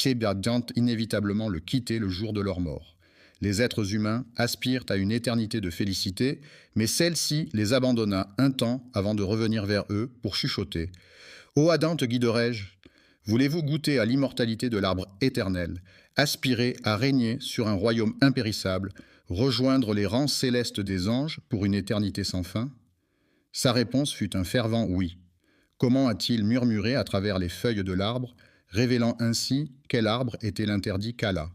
inévitablement le quitter le jour de leur mort. Les êtres humains aspirent à une éternité de félicité, mais celle-ci les abandonna un temps avant de revenir vers eux pour chuchoter. « Ô Adam, te guiderai-je ? Voulez-vous goûter à l'immortalité de l'arbre éternel, aspirer à régner sur un royaume impérissable, rejoindre les rangs célestes des anges pour une éternité sans fin ?» Sa réponse fut un fervent oui. Comment a-t-il murmuré à travers les feuilles de l'arbre, révélant ainsi quel arbre était l'interdit qu'Allah.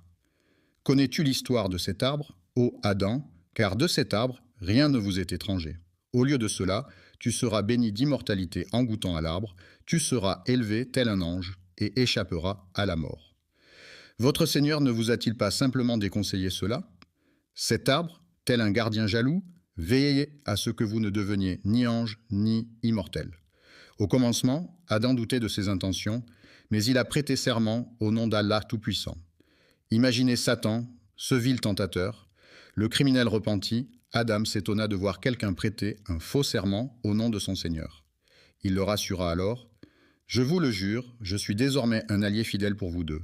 Connais-tu l'histoire de cet arbre, ô Adam, car de cet arbre, rien ne vous est étranger. Au lieu de cela, tu seras béni d'immortalité en goûtant à l'arbre, tu seras élevé tel un ange et échapperas à la mort. Votre Seigneur ne vous a-t-il pas simplement déconseillé cela? Cet arbre, tel un gardien jaloux, veillez à ce que vous ne deveniez ni ange ni immortel. Au commencement, Adam doutait de ses intentions, mais il a prêté serment au nom d'Allah Tout-Puissant. Imaginez Satan, ce vil tentateur. Le criminel repenti, Adam s'étonna de voir quelqu'un prêter un faux serment au nom de son Seigneur. Il le rassura alors. « Je vous le jure, je suis désormais un allié fidèle pour vous deux. »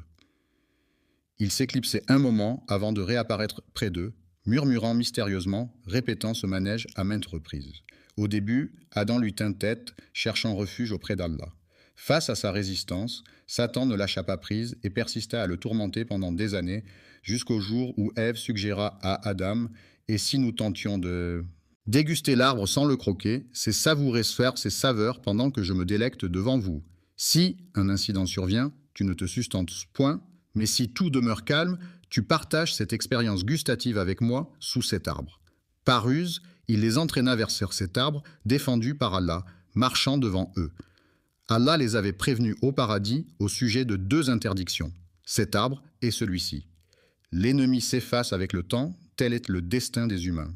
Il s'éclipsait un moment avant de réapparaître près d'eux, murmurant mystérieusement, répétant ce manège à maintes reprises. Au début, Adam lui tint tête, cherchant refuge auprès d'Allah. Face à sa résistance, Satan ne lâcha pas prise et persista à le tourmenter pendant des années, jusqu'au jour où Ève suggéra à Adam « Et si nous tentions de déguster l'arbre sans le croquer, c'est savourer ses saveurs pendant que je me délecte devant vous. Si un incident survient, tu ne te sustentes point, mais si tout demeure calme, tu partages cette expérience gustative avec moi sous cet arbre. » Par ruse, il les entraîna vers cet arbre, défendu par Allah, marchant devant eux. Allah les avait prévenus au paradis au sujet de deux interdictions, cet arbre et celui-ci. L'ennemi s'efface avec le temps, tel est le destin des humains.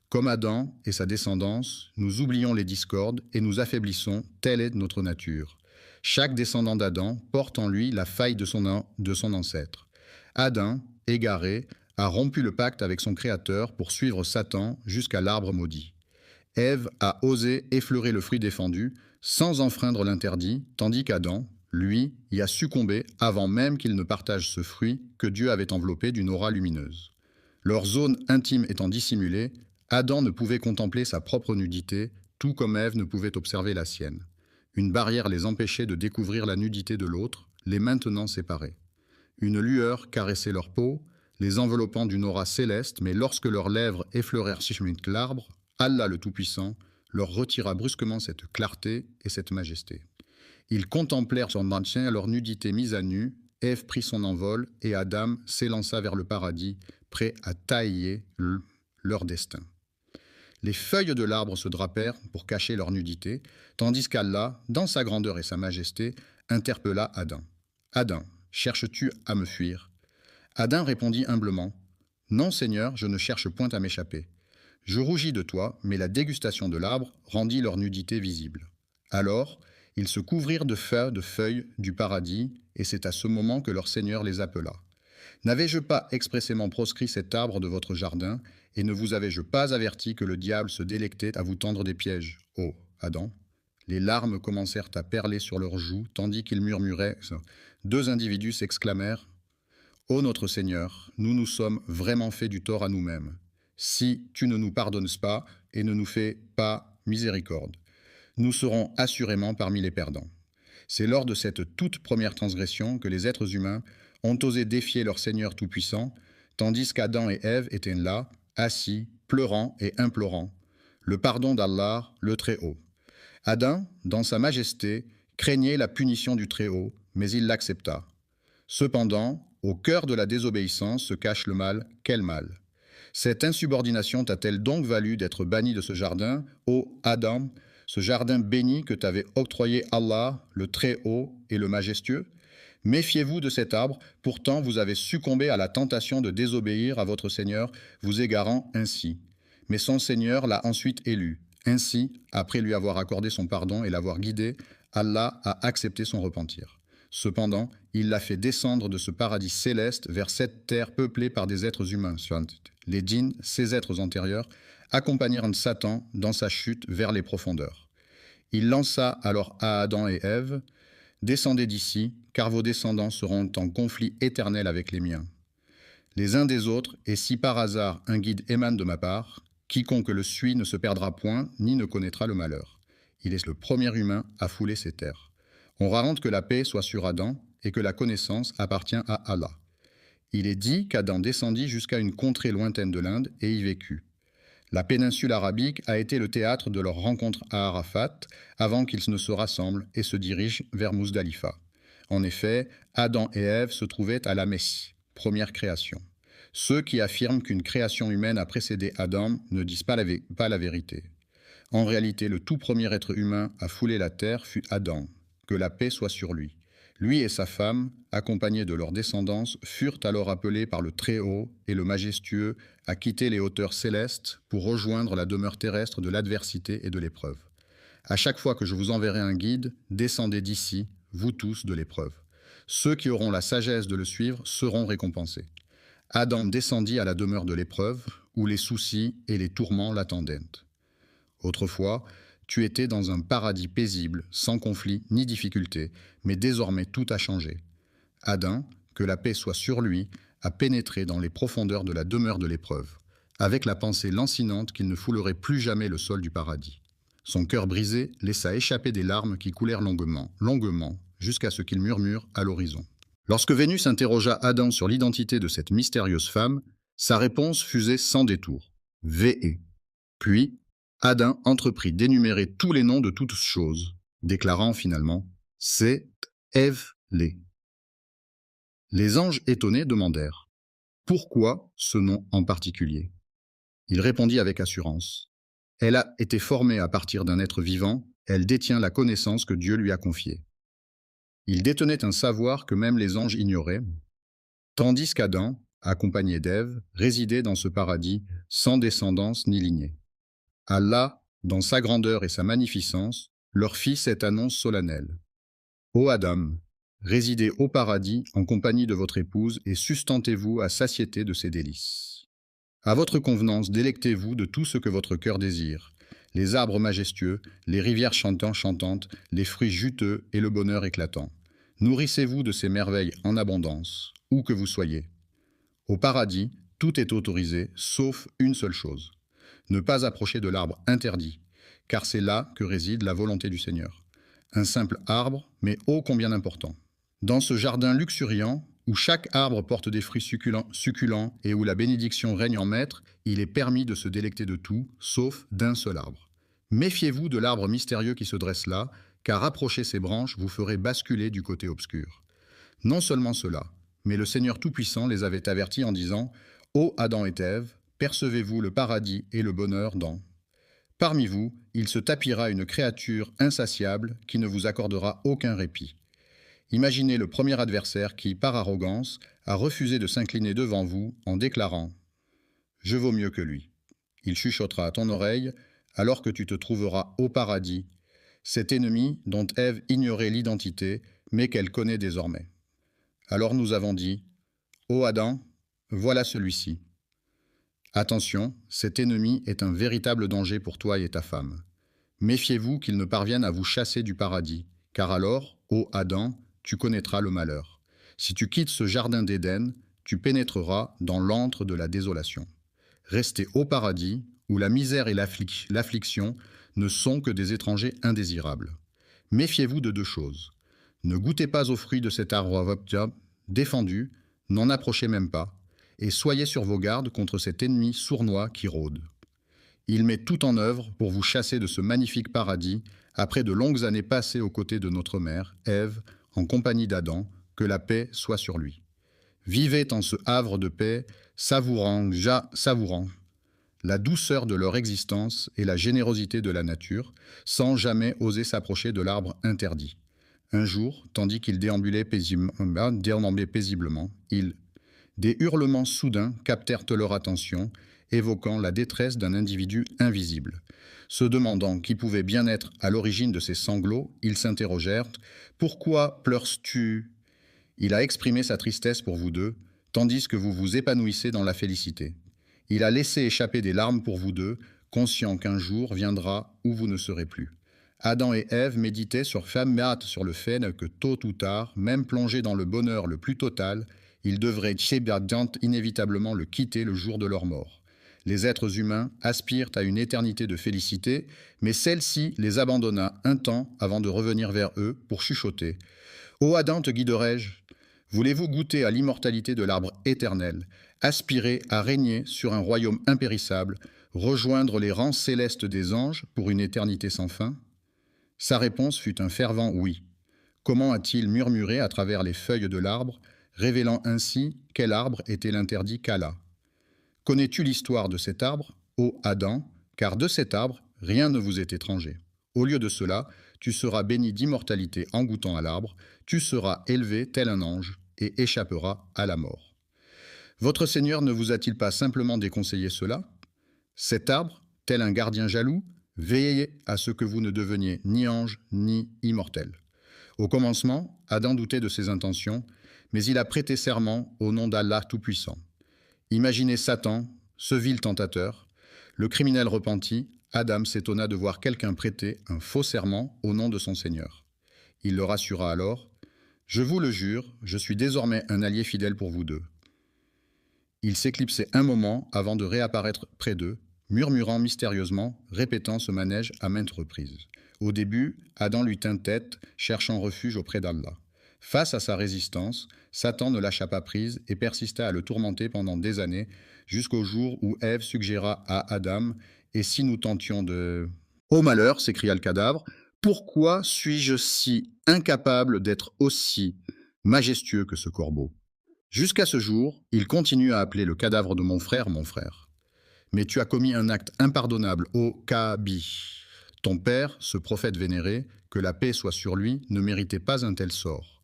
Comme Adam et sa descendance, nous oublions les discordes et nous affaiblissons, telle est notre nature. Chaque descendant d'Adam porte en lui la faille de son ancêtre. Adam, égaré, a rompu le pacte avec son Créateur pour suivre Satan jusqu'à l'arbre maudit. Ève a osé effleurer le fruit défendu sans enfreindre l'interdit, tandis qu'Adam, lui, y a succombé avant même qu'il ne partage ce fruit que Dieu avait enveloppé d'une aura lumineuse. Leur zone intime étant dissimulée, Adam ne pouvait contempler sa propre nudité, tout comme Ève ne pouvait observer la sienne. Une barrière les empêchait de découvrir la nudité de l'autre, les maintenant séparés. Une lueur caressait leur peau, les enveloppant d'une aura céleste, mais lorsque leurs lèvres effleurèrent l'arbre, Allah le Tout-Puissant leur retira brusquement cette clarté et cette majesté. Ils contemplèrent son maintien, leur nudité mise à nu, Ève prit son envol et Adam s'élança vers le paradis, prêt à tailler leur destin. Les feuilles de l'arbre se drapèrent pour cacher leur nudité, tandis qu'Allah, dans sa grandeur et sa majesté, interpella Adam. « Adam, cherches-tu à me fuir ?» Adam répondit humblement, « Non, Seigneur, je ne cherche point à m'échapper. Je rougis de toi, mais la dégustation de l'arbre rendit leur nudité visible. » Alors, Ils se couvrirent de feuilles du paradis, et c'est à ce moment que leur Seigneur les appela. N'avais-je pas expressément proscrit cet arbre de votre jardin, et ne vous avais-je pas averti que le diable se délectait à vous tendre des pièges, ô Adam? Les larmes commencèrent à perler sur leurs joues, tandis qu'ils murmuraient. Deux individus s'exclamèrent: Ô notre Seigneur, nous nous sommes vraiment fait du tort à nous-mêmes. Si tu ne nous pardonnes pas et ne nous fais pas miséricorde, nous serons assurément parmi les perdants. C'est lors de cette toute première transgression que les êtres humains ont osé défier leur Seigneur Tout-Puissant, tandis qu'Adam et Ève étaient là, assis, pleurant et implorant le pardon d'Allah, le Très-Haut. Adam, dans sa majesté, craignait la punition du Très-Haut, mais il l'accepta. Cependant, au cœur de la désobéissance se cache le mal. Quel mal? Cette insubordination t'a-t-elle donc valu d'être banni de ce jardin, ô Adam, ce jardin béni que t'avait octroyé Allah, le Très-Haut et le Majestueux? Méfiez-vous de cet arbre, pourtant vous avez succombé à la tentation de désobéir à votre Seigneur, vous égarant ainsi. Mais son Seigneur l'a ensuite élu. Ainsi, après lui avoir accordé son pardon et l'avoir guidé, Allah a accepté son repentir. Cependant, il l'a fait descendre de ce paradis céleste vers cette terre peuplée par des êtres humains. Les djinns, ces êtres antérieurs, accompagnèrent Satan dans sa chute vers les profondeurs. Il lança alors à Adam et Ève: Descendez d'ici, car vos descendants seront en conflit éternel avec les miens. Les uns des autres, et si par hasard un guide émane de ma part, quiconque le suit ne se perdra point, ni ne connaîtra le malheur. Il est le premier humain à fouler ces terres. On raconte que la paix soit sur Adam, et que la connaissance appartient à Allah. Il est dit qu'Adam descendit jusqu'à une contrée lointaine de l'Inde, et y vécut. La péninsule arabique a été le théâtre de leur rencontre à Arafat, avant qu'ils ne se rassemblent et se dirigent vers Muzdalifa. En effet, Adam et Ève se trouvaient à la Messie, première création. Ceux qui affirment qu'une création humaine a précédé Adam ne disent pas la vérité. En réalité, le tout premier être humain à fouler la terre fut Adam, que la paix soit sur lui. Lui et sa femme, accompagnés de leur descendance, furent alors appelés par le Très-Haut et le Majestueux à quitter les hauteurs célestes pour rejoindre la demeure terrestre de l'adversité et de l'épreuve. À chaque fois que je vous enverrai un guide, descendez d'ici, vous tous, de l'épreuve. Ceux qui auront la sagesse de le suivre seront récompensés. Adam descendit à la demeure de l'épreuve, où les soucis et les tourments l'attendaient. Autrefois, tu étais dans un paradis paisible, sans conflit ni difficulté, mais désormais tout a changé. Adam, que la paix soit sur lui, a pénétré dans les profondeurs de la demeure de l'épreuve, avec la pensée lancinante qu'il ne foulerait plus jamais le sol du paradis. Son cœur brisé laissa échapper des larmes qui coulèrent longuement, jusqu'à ce qu'il murmure à l'horizon. Lorsque Vénus interrogea Adam sur l'identité de cette mystérieuse femme, sa réponse fusait sans détour: Vé. Puis, Adam entreprit d'énumérer tous les noms de toutes choses, déclarant finalement: C'est Ève-lé. Les anges étonnés demandèrent: Pourquoi ce nom en particulier? Il répondit avec assurance: Elle a été formée à partir d'un être vivant, elle détient la connaissance que Dieu lui a confiée. Il détenait un savoir que même les anges ignoraient, tandis qu'Adam, accompagné d'Ève, résidait dans ce paradis sans descendance ni lignée. Allah, dans sa grandeur et sa magnificence, leur fit cette annonce solennelle: Ô Adam, résidez au paradis en compagnie de votre épouse et sustentez-vous à satiété de ses délices. À votre convenance, délectez-vous de tout ce que votre cœur désire, les arbres majestueux, les rivières chantantes, les fruits juteux et le bonheur éclatant. Nourrissez-vous de ces merveilles en abondance, où que vous soyez. Au paradis, tout est autorisé, sauf une seule chose: ne pas approcher de l'arbre interdit, car c'est là que réside la volonté du Seigneur. Un simple arbre, mais ô combien important. Dans ce jardin luxuriant, où chaque arbre porte des fruits succulents et où la bénédiction règne en maître, il est permis de se délecter de tout, sauf d'un seul arbre. Méfiez-vous de l'arbre mystérieux qui se dresse là, car approcher ses branches vous ferait basculer du côté obscur. Non seulement cela, mais le Seigneur Tout-Puissant les avait avertis en disant: Ô Adam et Ève, percevez-vous le paradis et le bonheur dans... Parmi vous, il se tapira une créature insatiable qui ne vous accordera aucun répit. Imaginez le premier adversaire qui, par arrogance, a refusé de s'incliner devant vous en déclarant: Je vaux mieux que lui. Il chuchotera à ton oreille, alors que tu te trouveras au paradis: cet ennemi dont Ève ignorait l'identité, mais qu'elle connaît désormais. Alors nous avons dit, « Ô Adam, voilà celui-ci. Attention, cet ennemi est un véritable danger pour toi et ta femme. Méfiez-vous qu'il ne parvienne à vous chasser du paradis, car alors, ô Adam, tu connaîtras le malheur. Si tu quittes ce jardin d'Éden, tu pénétreras dans l'antre de la désolation. Restez au paradis, où la misère et l'affliction ne sont que des étrangers indésirables. Méfiez-vous de deux choses. Ne goûtez pas aux fruits de cet arbre défendu, n'en approchez même pas, et soyez sur vos gardes contre cet ennemi sournois qui rôde. Il met tout en œuvre pour vous chasser de ce magnifique paradis, après de longues années passées aux côtés de notre mère, Ève, en compagnie d'Adam, que la paix soit sur lui. Vivez en ce havre de paix, savourant la douceur de leur existence et la générosité de la nature, sans jamais oser s'approcher de l'arbre interdit. Un jour, tandis qu'ils déambulaient paisiblement, des hurlements soudains captèrent leur attention, évoquant la détresse d'un individu invisible. Se demandant qui pouvait bien être à l'origine de ces sanglots, ils s'interrogèrent « Pourquoi pleures-tu » Il a exprimé sa tristesse pour vous deux, tandis que vous vous épanouissez dans la félicité. Il a laissé échapper des larmes pour vous deux, conscient qu'un jour viendra où vous ne serez plus. Adam et Ève méditaient sur le fait que tôt ou tard, même plongés dans le bonheur le plus total, ils devraient inévitablement le quitter le jour de leur mort. Les êtres humains aspirent à une éternité de félicité, mais celle-ci les abandonna un temps avant de revenir vers eux pour chuchoter. « Ô Adam, te guiderai-je ? Voulez-vous goûter à l'immortalité de l'arbre éternel, aspirer à régner sur un royaume impérissable, rejoindre les rangs célestes des anges pour une éternité sans fin ?» Sa réponse fut un fervent oui. Comment a-t-il murmuré à travers les feuilles de l'arbre, révélant ainsi quel arbre était l'interdit qu'Allah. Connais-tu l'histoire de cet arbre, ô Adam, car de cet arbre, rien ne vous est étranger. Au lieu de cela, tu seras béni d'immortalité en goûtant à l'arbre, tu seras élevé tel un ange et échapperas à la mort. Votre Seigneur ne vous a-t-il pas simplement déconseillé cela? Cet arbre, tel un gardien jaloux, veillez à ce que vous ne deveniez ni ange ni immortel. Au commencement, Adam doutait de ses intentions, mais il a prêté serment au nom d'Allah Tout-Puissant. Imaginez Satan, ce vil tentateur. Le criminel repenti, Adam s'étonna de voir quelqu'un prêter un faux serment au nom de son Seigneur. Il le rassura alors. « Je vous le jure, je suis désormais un allié fidèle pour vous deux. » Il s'éclipsait un moment avant de réapparaître près d'eux, murmurant mystérieusement, répétant ce manège à maintes reprises. Au début, Adam lui tint tête, cherchant refuge auprès d'Allah. Face à sa résistance, Satan ne lâcha pas prise et persista à le tourmenter pendant des années, jusqu'au jour où Ève suggéra à Adam « Et si nous tentions de… » « Ô malheur !» s'écria le cadavre, « pourquoi suis-je si incapable d'être aussi majestueux que ce corbeau ?» Jusqu'à ce jour, il continue à appeler le cadavre de mon frère. Mais tu as commis un acte impardonnable, ô Kabi. Ton père, ce prophète vénéré, que la paix soit sur lui, ne méritait pas un tel sort.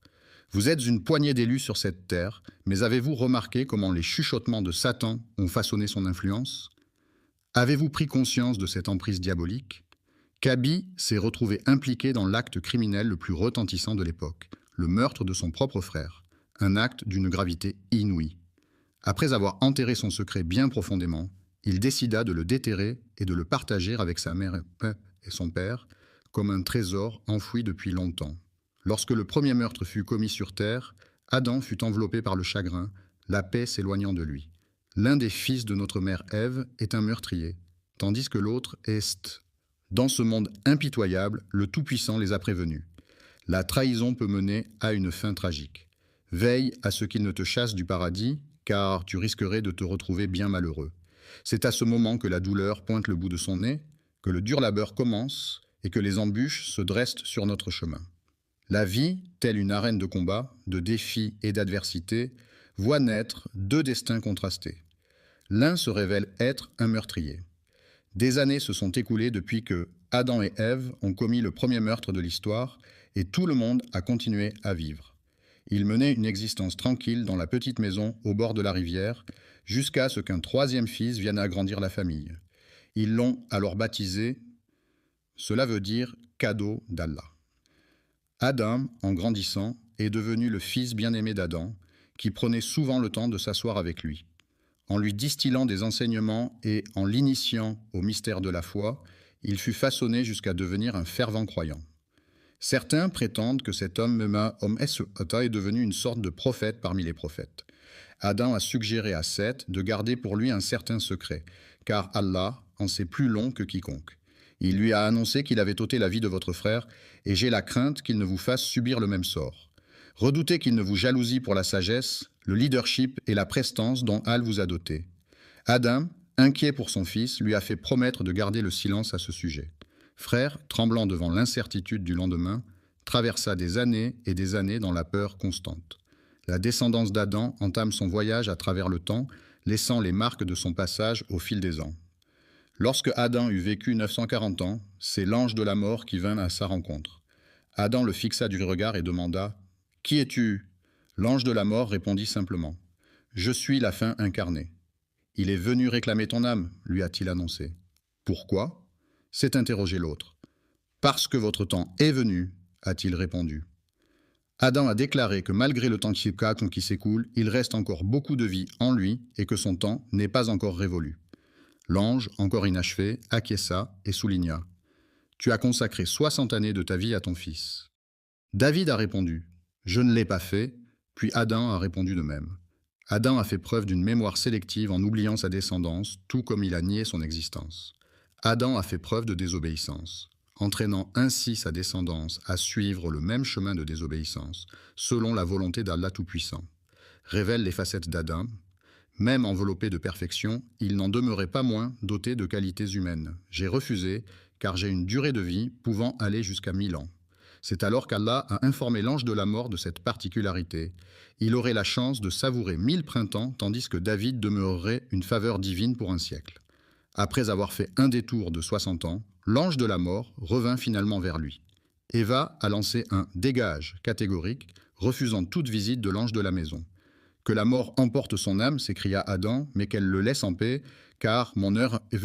Vous êtes une poignée d'élus sur cette terre, mais avez-vous remarqué comment les chuchotements de Satan ont façonné son influence? Avez-vous pris conscience de cette emprise diabolique? Kabi s'est retrouvé impliqué dans l'acte criminel le plus retentissant de l'époque, le meurtre de son propre frère, un acte d'une gravité inouïe. Après avoir enterré son secret bien profondément, il décida de le déterrer et de le partager avec sa mère et son père, comme un trésor enfoui depuis longtemps. Lorsque le premier meurtre fut commis sur terre, Adam fut enveloppé par le chagrin, la paix s'éloignant de lui. L'un des fils de notre mère Ève est un meurtrier, tandis que l'autre est… Dans ce monde impitoyable, le Tout-Puissant les a prévenus. La trahison peut mener à une fin tragique. Veille à ce qu'il ne te chasse du paradis, car tu risquerais de te retrouver bien malheureux. C'est à ce moment que la douleur pointe le bout de son nez, que le dur labeur commence et que les embûches se dressent sur notre chemin. La vie, telle une arène de combat, de défis et d'adversité, voit naître deux destins contrastés. L'un se révèle être un meurtrier. Des années se sont écoulées depuis que Adam et Ève ont commis le premier meurtre de l'histoire et tout le monde a continué à vivre. Ils menaient une existence tranquille dans la petite maison au bord de la rivière jusqu'à ce qu'un troisième fils vienne agrandir la famille. Ils l'ont alors baptisé cela veut dire cadeau d'Allah. Adam, en grandissant, est devenu le fils bien-aimé d'Adam, qui prenait souvent le temps de s'asseoir avec lui. En lui distillant des enseignements et en l'initiant au mystère de la foi, il fut façonné jusqu'à devenir un fervent croyant. Certains prétendent que cet homme est devenu une sorte de prophète parmi les prophètes. Adam a suggéré à Seth de garder pour lui un certain secret, car Allah en sait plus long que quiconque. Il lui a annoncé qu'il avait ôté la vie de votre frère, et j'ai la crainte qu'il ne vous fasse subir le même sort. Redoutez qu'il ne vous jalousie pour la sagesse, le leadership et la prestance dont Al vous a doté. Adam, inquiet pour son fils, lui a fait promettre de garder le silence à ce sujet. Frère, tremblant devant l'incertitude du lendemain, traversa des années et des années dans la peur constante. La descendance d'Adam entame son voyage à travers le temps, laissant les marques de son passage au fil des ans. Lorsque Adam eut vécu 940 ans, c'est l'ange de la mort qui vint à sa rencontre. Adam le fixa du regard et demanda « Qui es-tu » L'ange de la mort répondit simplement « Je suis la fin incarnée. » « Il est venu réclamer ton âme, lui a-t-il annoncé. « Pourquoi » s'est interrogé l'autre. « Parce que votre temps est venu, a-t-il répondu. Adam a déclaré que malgré le temps qui s'écoule, il reste encore beaucoup de vie en lui et que son temps n'est pas encore révolu. L'ange, encore inachevé, acquiesça et souligna « Tu as consacré 60 années de ta vie à ton fils. » David a répondu « Je ne l'ai pas fait », puis Adam a répondu de même. Adam a fait preuve d'une mémoire sélective en oubliant sa descendance, tout comme il a nié son existence. Adam a fait preuve de désobéissance, entraînant ainsi sa descendance à suivre le même chemin de désobéissance, selon la volonté d'Allah Tout-Puissant. Révèle les facettes d'Adam. Même enveloppé de perfection, il n'en demeurait pas moins doté de qualités humaines. J'ai refusé, car j'ai une durée de vie pouvant aller jusqu'à 1000 ans. C'est alors qu'Allah a informé l'ange de la mort de cette particularité. Il aurait la chance de savourer 1000 printemps, tandis que David demeurerait une faveur divine pour un siècle. Après avoir fait un détour de 60 ans, l'ange de la mort revint finalement vers lui. Eva a lancé un « dégage » catégorique, refusant toute visite de l'ange de la maison. « Que la mort emporte son âme » s'écria Adam, mais qu'elle le laisse en paix, car mon heure est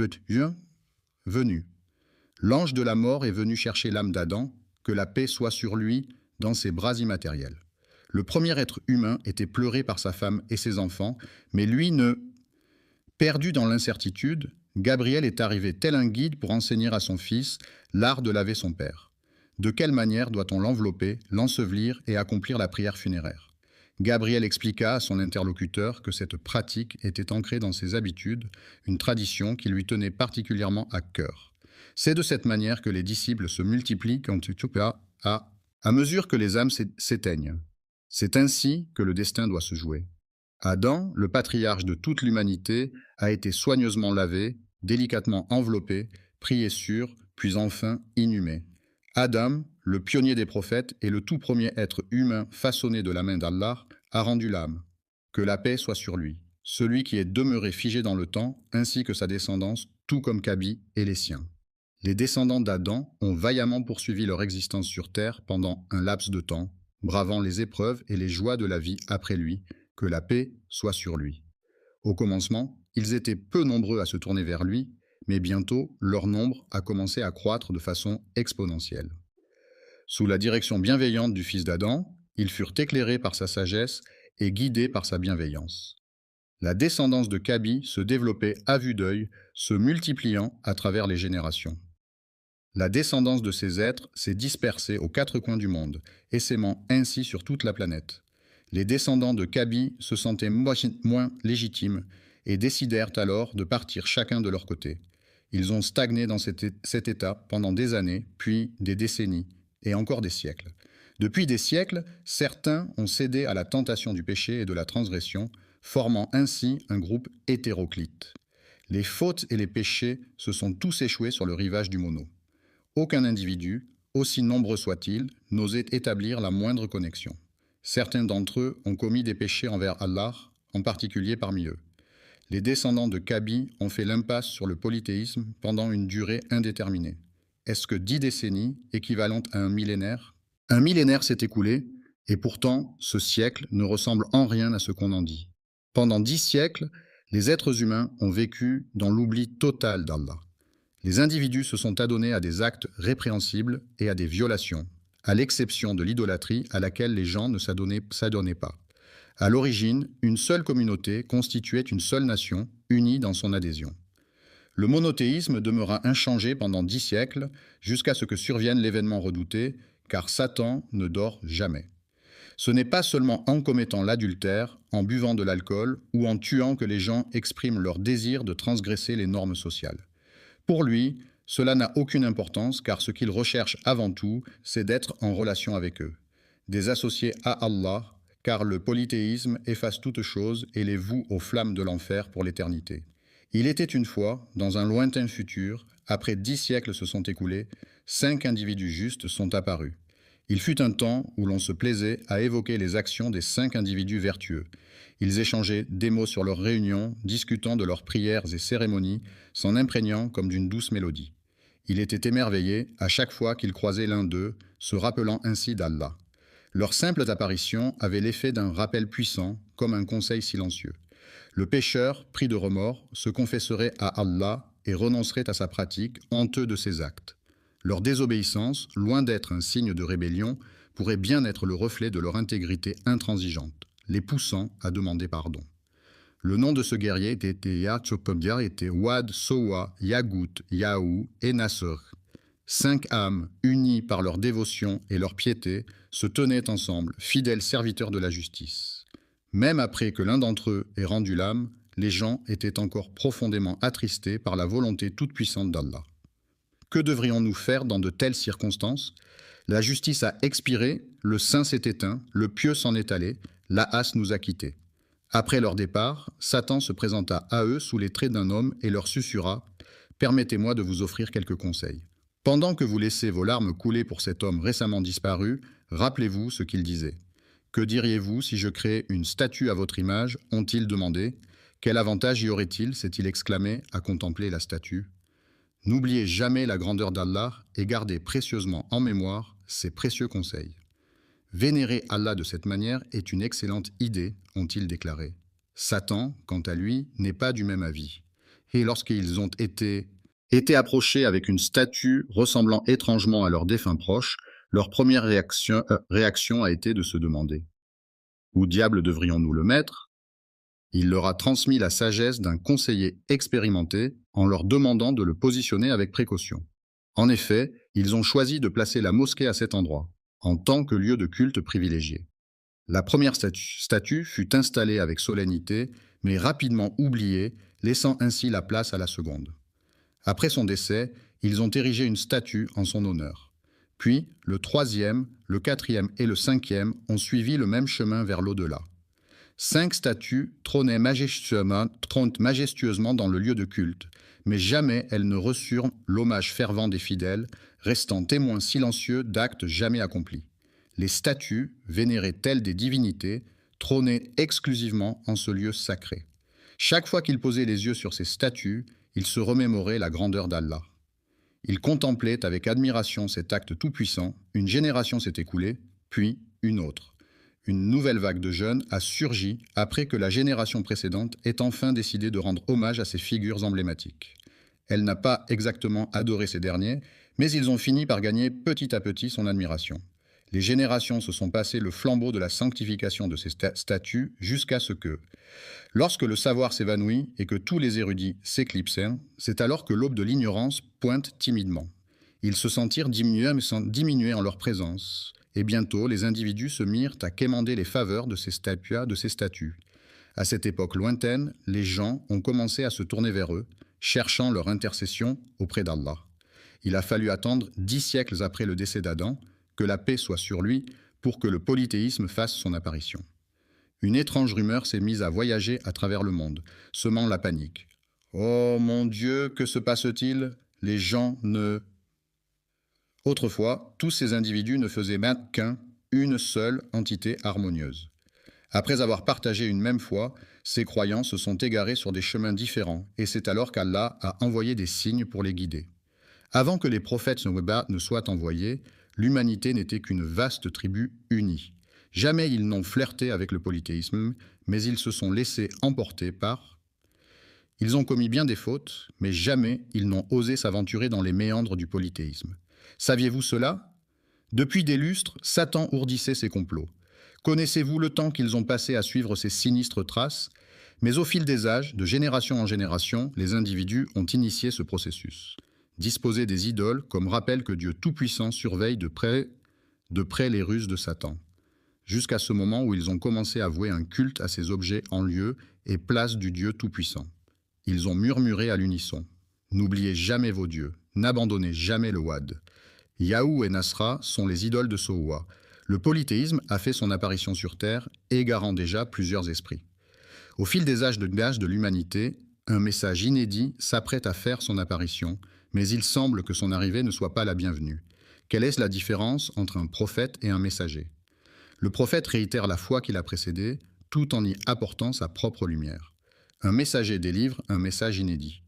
venue. L'ange de la mort est venu chercher l'âme d'Adam, que la paix soit sur lui dans ses bras immatériels. Le premier être humain était pleuré par sa femme et ses enfants, mais lui ne... Perdu dans l'incertitude, Gabriel est arrivé tel un guide pour enseigner à son fils l'art de laver son père. De quelle manière doit-on l'envelopper, l'ensevelir et accomplir la prière funéraire? Gabriel expliqua à son interlocuteur que cette pratique était ancrée dans ses habitudes, une tradition qui lui tenait particulièrement à cœur. C'est de cette manière que les disciples se multiplient à mesure que les âmes s'éteignent. C'est ainsi que le destin doit se jouer. Adam, le patriarche de toute l'humanité, a été soigneusement lavé, délicatement enveloppé, prié sur, puis enfin inhumé. Adam, le pionnier des prophètes et le tout premier être humain façonné de la main d'Allah, a rendu l'âme. Que la paix soit sur lui, celui qui est demeuré figé dans le temps, ainsi que sa descendance, tout comme Kabi et les siens. Les descendants d'Adam ont vaillamment poursuivi leur existence sur terre pendant un laps de temps, bravant les épreuves et les joies de la vie après lui, que la paix soit sur lui. Au commencement, ils étaient peu nombreux à se tourner vers lui, mais bientôt, leur nombre a commencé à croître de façon exponentielle. Sous la direction bienveillante du fils d'Adam, ils furent éclairés par sa sagesse et guidés par sa bienveillance. La descendance de Kabi se développait à vue d'œil, se multipliant à travers les générations. La descendance de ces êtres s'est dispersée aux 4 coins du monde, essaimant ainsi sur toute la planète. Les descendants de Kabi se sentaient moins légitimes et décidèrent alors de partir chacun de leur côté. Ils ont stagné dans cet état pendant des années, puis des décennies, et encore des siècles. Depuis des siècles, certains ont cédé à la tentation du péché et de la transgression, formant ainsi un groupe hétéroclite. Les fautes et les péchés se sont tous échoués sur le rivage du Mono. Aucun individu, aussi nombreux soit-il, n'osait établir la moindre connexion. Certains d'entre eux ont commis des péchés envers Allah, en particulier parmi eux. Les descendants de Kabi ont fait l'impasse sur le polythéisme pendant une durée indéterminée. Est-ce que 10 décennies, équivalentes à un millénaire? Un millénaire s'est écoulé, et pourtant, ce siècle ne ressemble en rien à ce qu'on en dit. Pendant 10 siècles, les êtres humains ont vécu dans l'oubli total d'Allah. Les individus se sont adonnés à des actes répréhensibles et à des violations, à l'exception de l'idolâtrie à laquelle les gens ne s'adonnaient pas. À l'origine, une seule communauté constituait une seule nation, unie dans son adhésion. Le monothéisme demeura inchangé pendant 10 siècles, jusqu'à ce que survienne l'événement redouté, car Satan ne dort jamais. Ce n'est pas seulement en commettant l'adultère, en buvant de l'alcool ou en tuant que les gens expriment leur désir de transgresser les normes sociales. Pour lui, cela n'a aucune importance car ce qu'il recherche avant tout, c'est d'être en relation avec eux. Des associés à Allah, car le polythéisme efface toute chose et les voue aux flammes de l'enfer pour l'éternité. Il était une fois, dans un lointain futur, après 10 siècles se sont écoulés, 5 individus justes sont apparus. Il fut un temps où l'on se plaisait à évoquer les actions des 5 individus vertueux. Ils échangeaient des mots sur leurs réunions, discutant de leurs prières et cérémonies, s'en imprégnant comme d'une douce mélodie. Il était émerveillé à chaque fois qu'il croisait l'un d'eux, se rappelant ainsi d'Allah. Leurs simples apparitions avaient l'effet d'un rappel puissant, comme un conseil silencieux. Le pécheur, pris de remords, se confesserait à Allah et renoncerait à sa pratique, honteux de ses actes. Leur désobéissance, loin d'être un signe de rébellion, pourrait bien être le reflet de leur intégrité intransigeante, les poussant à demander pardon. Le nom de ce guerrier était Yachopomdia, était Wad, Sowa, Yagout, Yaou et Nasser. 5 âmes, unies par leur dévotion et leur piété, se tenaient ensemble, fidèles serviteurs de la justice. Même après que l'un d'entre eux ait rendu l'âme, les gens étaient encore profondément attristés par la volonté toute-puissante d'Allah. Que devrions-nous faire dans de telles circonstances? La justice a expiré, le saint s'est éteint, le pieux s'en est allé, la hasse nous a quittés. Après leur départ, Satan se présenta à eux sous les traits d'un homme et leur susurra « Permettez-moi de vous offrir quelques conseils. Pendant que vous laissez vos larmes couler pour cet homme récemment disparu, rappelez-vous ce qu'il disait. Que diriez-vous si je créais une statue à votre image ?» ont-ils demandé. Quel avantage y aurait-il, s'est-il exclamé, à contempler la statue. N'oubliez jamais la grandeur d'Allah et gardez précieusement en mémoire ses précieux conseils. Vénérer Allah de cette manière est une excellente idée, ont-ils déclaré. Satan, quant à lui, n'est pas du même avis. Et lorsqu'ils ont été approchés avec une statue ressemblant étrangement à leur défunt proche, leur première réaction a été de se demander « Où diable devrions-nous le mettre ?» Il leur a transmis la sagesse d'un conseiller expérimenté en leur demandant de le positionner avec précaution. En effet, ils ont choisi de placer la mosquée à cet endroit, en tant que lieu de culte privilégié. La première statue fut installée avec solennité, mais rapidement oubliée, laissant ainsi la place à la seconde. Après son décès, ils ont érigé une statue en son honneur. Puis, le 3e, le 4e et le 5e ont suivi le même chemin vers l'au-delà. 5 statues trônaient majestueusement dans le lieu de culte, mais jamais elles ne reçurent l'hommage fervent des fidèles, restant témoins silencieux d'actes jamais accomplis. Les statues, vénérées telles des divinités, trônaient exclusivement en ce lieu sacré. Chaque fois qu'ils posaient les yeux sur ces statues, ils se remémoraient la grandeur d'Allah. Ils contemplaient avec admiration cet acte tout-puissant. Une génération s'est écoulée, puis une autre. Une nouvelle vague de jeunes a surgi après que la génération précédente ait enfin décidé de rendre hommage à ces figures emblématiques. Elle n'a pas exactement adoré ces derniers, mais ils ont fini par gagner petit à petit son admiration. Les générations se sont passées le flambeau de la sanctification de ces statues jusqu'à ce que, lorsque le savoir s'évanouit et que tous les érudits s'éclipsèrent, c'est alors que l'aube de l'ignorance pointe timidement. Ils se sentirent diminuer en leur présence. Et bientôt, les individus se mirent à quémander les faveurs de ces statues. À cette époque lointaine, les gens ont commencé à se tourner vers eux, cherchant leur intercession auprès d'Allah. Il a fallu attendre 10 siècles après le décès d'Adam, que la paix soit sur lui, pour que le polythéisme fasse son apparition. Une étrange rumeur s'est mise à voyager à travers le monde, semant la panique. « Oh mon Dieu, que se passe-t-il ? Les gens ne... » Autrefois, tous ces individus ne faisaient qu'une seule entité harmonieuse. Après avoir partagé une même foi, ces croyants se sont égarés sur des chemins différents, et c'est alors qu'Allah a envoyé des signes pour les guider. Avant que les prophètes ne soient envoyés, l'humanité n'était qu'une vaste tribu unie. Jamais ils n'ont flirté avec le polythéisme, mais ils se sont laissés emporter par... Ils ont commis bien des fautes, mais jamais ils n'ont osé s'aventurer dans les méandres du polythéisme. Saviez-vous cela? Depuis des lustres, Satan ourdissait ses complots. Connaissez-vous le temps qu'ils ont passé à suivre ces sinistres traces? Mais au fil des âges, de génération en génération, les individus ont initié ce processus. Disposer des idoles comme rappel que Dieu Tout-Puissant surveille de près les ruses de Satan, jusqu'à ce moment où ils ont commencé à vouer un culte à ces objets en lieu et place du Dieu Tout-Puissant. Ils ont murmuré à l'unisson. N'oubliez jamais vos dieux, n'abandonnez jamais le Wad. Yahou et Nasra sont les idoles de Sowa. Le polythéisme a fait son apparition sur Terre, égarant déjà plusieurs esprits. Au fil des âges de l'humanité, un message inédit s'apprête à faire son apparition, mais il semble que son arrivée ne soit pas la bienvenue. Quelle est la différence entre un prophète et un messager? Le prophète réitère la foi qui l'a précédé, tout en y apportant sa propre lumière. Un messager délivre un message inédit.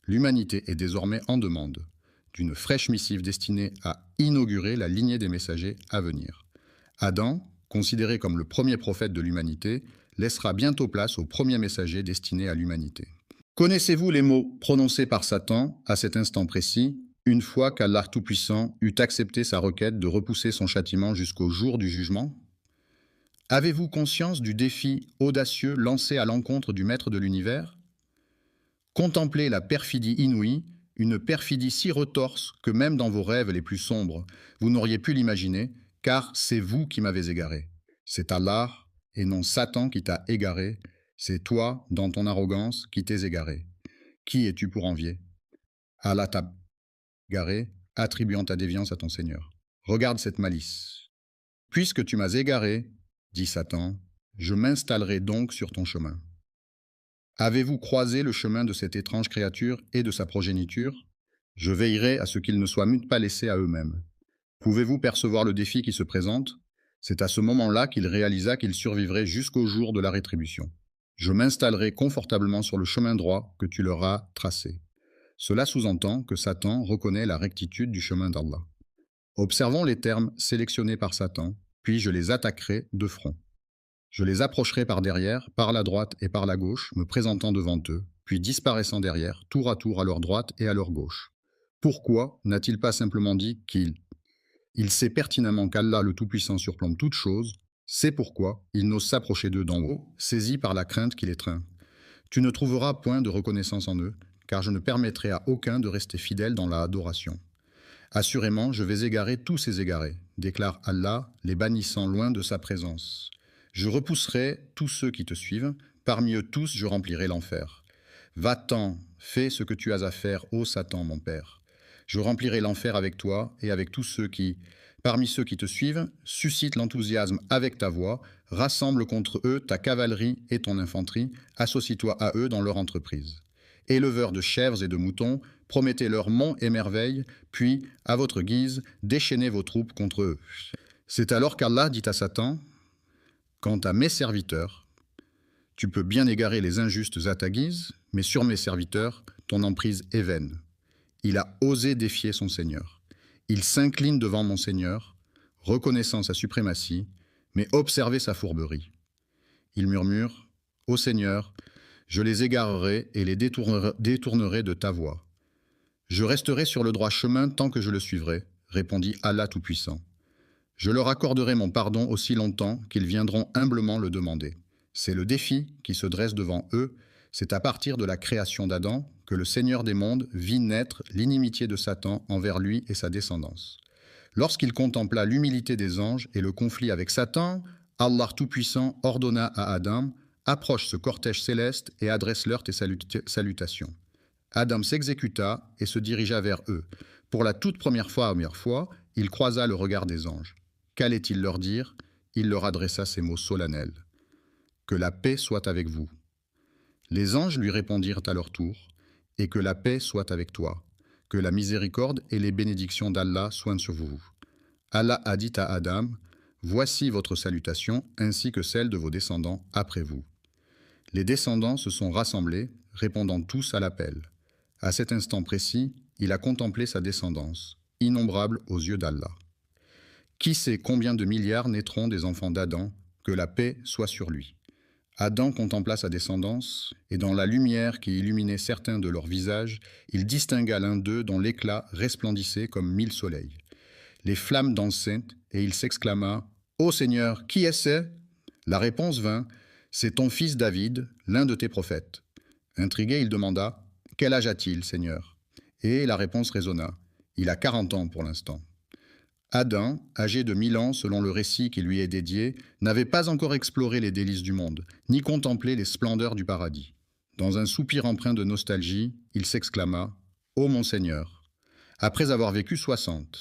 L'humanité est désormais en demande d'une fraîche missive destinée à inaugurer la lignée des messagers à venir. Adam, considéré comme le premier prophète de l'humanité, laissera bientôt place au premier messager destiné à l'humanité. Connaissez-vous les mots prononcés par Satan à cet instant précis, une fois qu'Allah Tout-Puissant eut accepté sa requête de repousser son châtiment jusqu'au jour du jugement? Avez-vous conscience du défi audacieux lancé à l'encontre du Maître de l'univers? Contemplez la perfidie inouïe, une perfidie si retorse que même dans vos rêves les plus sombres, vous n'auriez pu l'imaginer, car c'est vous qui m'avez égaré. C'est Allah, et non Satan qui t'a égaré, c'est toi, dans ton arrogance, qui t'es égaré. Qui es-tu pour envier? Allah t'a égaré, attribuant ta déviance à ton Seigneur. Regarde cette malice. Puisque tu m'as égaré, dit Satan, je m'installerai donc sur ton chemin. Avez-vous croisé le chemin de cette étrange créature et de sa progéniture? Je veillerai à ce qu'ils ne soient pas laissés à eux-mêmes. Pouvez-vous percevoir le défi qui se présente? C'est à ce moment-là qu'il réalisa qu'il survivrait jusqu'au jour de la rétribution. Je m'installerai confortablement sur le chemin droit que tu leur as tracé. Cela sous-entend que Satan reconnaît la rectitude du chemin d'Allah. Observons les termes sélectionnés par Satan, puis je les attaquerai de front. Je les approcherai par derrière, par la droite et par la gauche, me présentant devant eux, puis disparaissant derrière, tour à tour à leur droite et à leur gauche. Pourquoi n'a-t-il pas simplement dit qu'il sait pertinemment qu'Allah le Tout-Puissant surplombe toute chose, c'est pourquoi il n'ose s'approcher d'eux d'en haut, saisi par la crainte qui les étreint. Tu ne trouveras point de reconnaissance en eux, car je ne permettrai à aucun de rester fidèle dans la adoration. Assurément, je vais égarer tous ces égarés, déclare Allah, les bannissant loin de sa présence. Je repousserai tous ceux qui te suivent, parmi eux tous je remplirai l'enfer. Va-t'en, fais ce que tu as à faire, ô Satan, mon père. Je remplirai l'enfer avec toi et avec tous ceux qui, parmi ceux qui te suivent, suscitent l'enthousiasme avec ta voix, rassemble contre eux ta cavalerie et ton infanterie, associe-toi à eux dans leur entreprise. Éleveurs de chèvres et de moutons, promettez-leur monts et merveilles, puis, à votre guise, déchaînez vos troupes contre eux. C'est alors qu'Allah dit à Satan, « Quant à mes serviteurs, tu peux bien égarer les injustes à ta guise, mais sur mes serviteurs, ton emprise est vaine. » Il a osé défier son Seigneur. Il s'incline devant mon Seigneur, reconnaissant sa suprématie, mais observez sa fourberie. Il murmure, « Ô Seigneur, je les égarerai et les détournerai de ta voie. Je resterai sur le droit chemin tant que je le suivrai, répondit Allah Tout-Puissant. Je leur accorderai mon pardon aussi longtemps qu'ils viendront humblement le demander. C'est le défi qui se dresse devant eux. C'est à partir de la création d'Adam que le Seigneur des mondes vit naître l'inimitié de Satan envers lui et sa descendance. Lorsqu'il contempla l'humilité des anges et le conflit avec Satan, Allah Tout-Puissant ordonna à Adam « Approche ce cortège céleste et adresse-leur tes salutations. » Adam s'exécuta et se dirigea vers eux. Pour la toute première fois, il croisa le regard des anges. Qu'allait-il leur dire? Il leur adressa ces mots solennels. « Que la paix soit avec vous. » Les anges lui répondirent à leur tour. « Et que la paix soit avec toi. Que la miséricorde et les bénédictions d'Allah soient sur vous. » Allah a dit à Adam, « Voici votre salutation ainsi que celle de vos descendants après vous. » Les descendants se sont rassemblés, répondant tous à l'appel. À cet instant précis, il a contemplé sa descendance, innombrable aux yeux d'Allah. Qui sait combien de milliards naîtront des enfants d'Adam, que la paix soit sur lui. Adam contempla sa descendance, et dans la lumière qui illuminait certains de leurs visages, il distingua l'un d'eux dont l'éclat resplendissait comme 1000 soleils. Les flammes dansaient, et il s'exclama « Ô Seigneur, qui est-ce » La réponse vint « C'est ton fils David, l'un de tes prophètes. » Intrigué, il demanda « Quel âge a-t-il, Seigneur ?» Et la réponse résonna « Il a 40 ans pour l'instant. » Adam, âgé de 1000 ans selon le récit qui lui est dédié, n'avait pas encore exploré les délices du monde, ni contemplé les splendeurs du paradis. Dans un soupir empreint de nostalgie, il s'exclama « Ô mon Seigneur !» Après avoir vécu 60,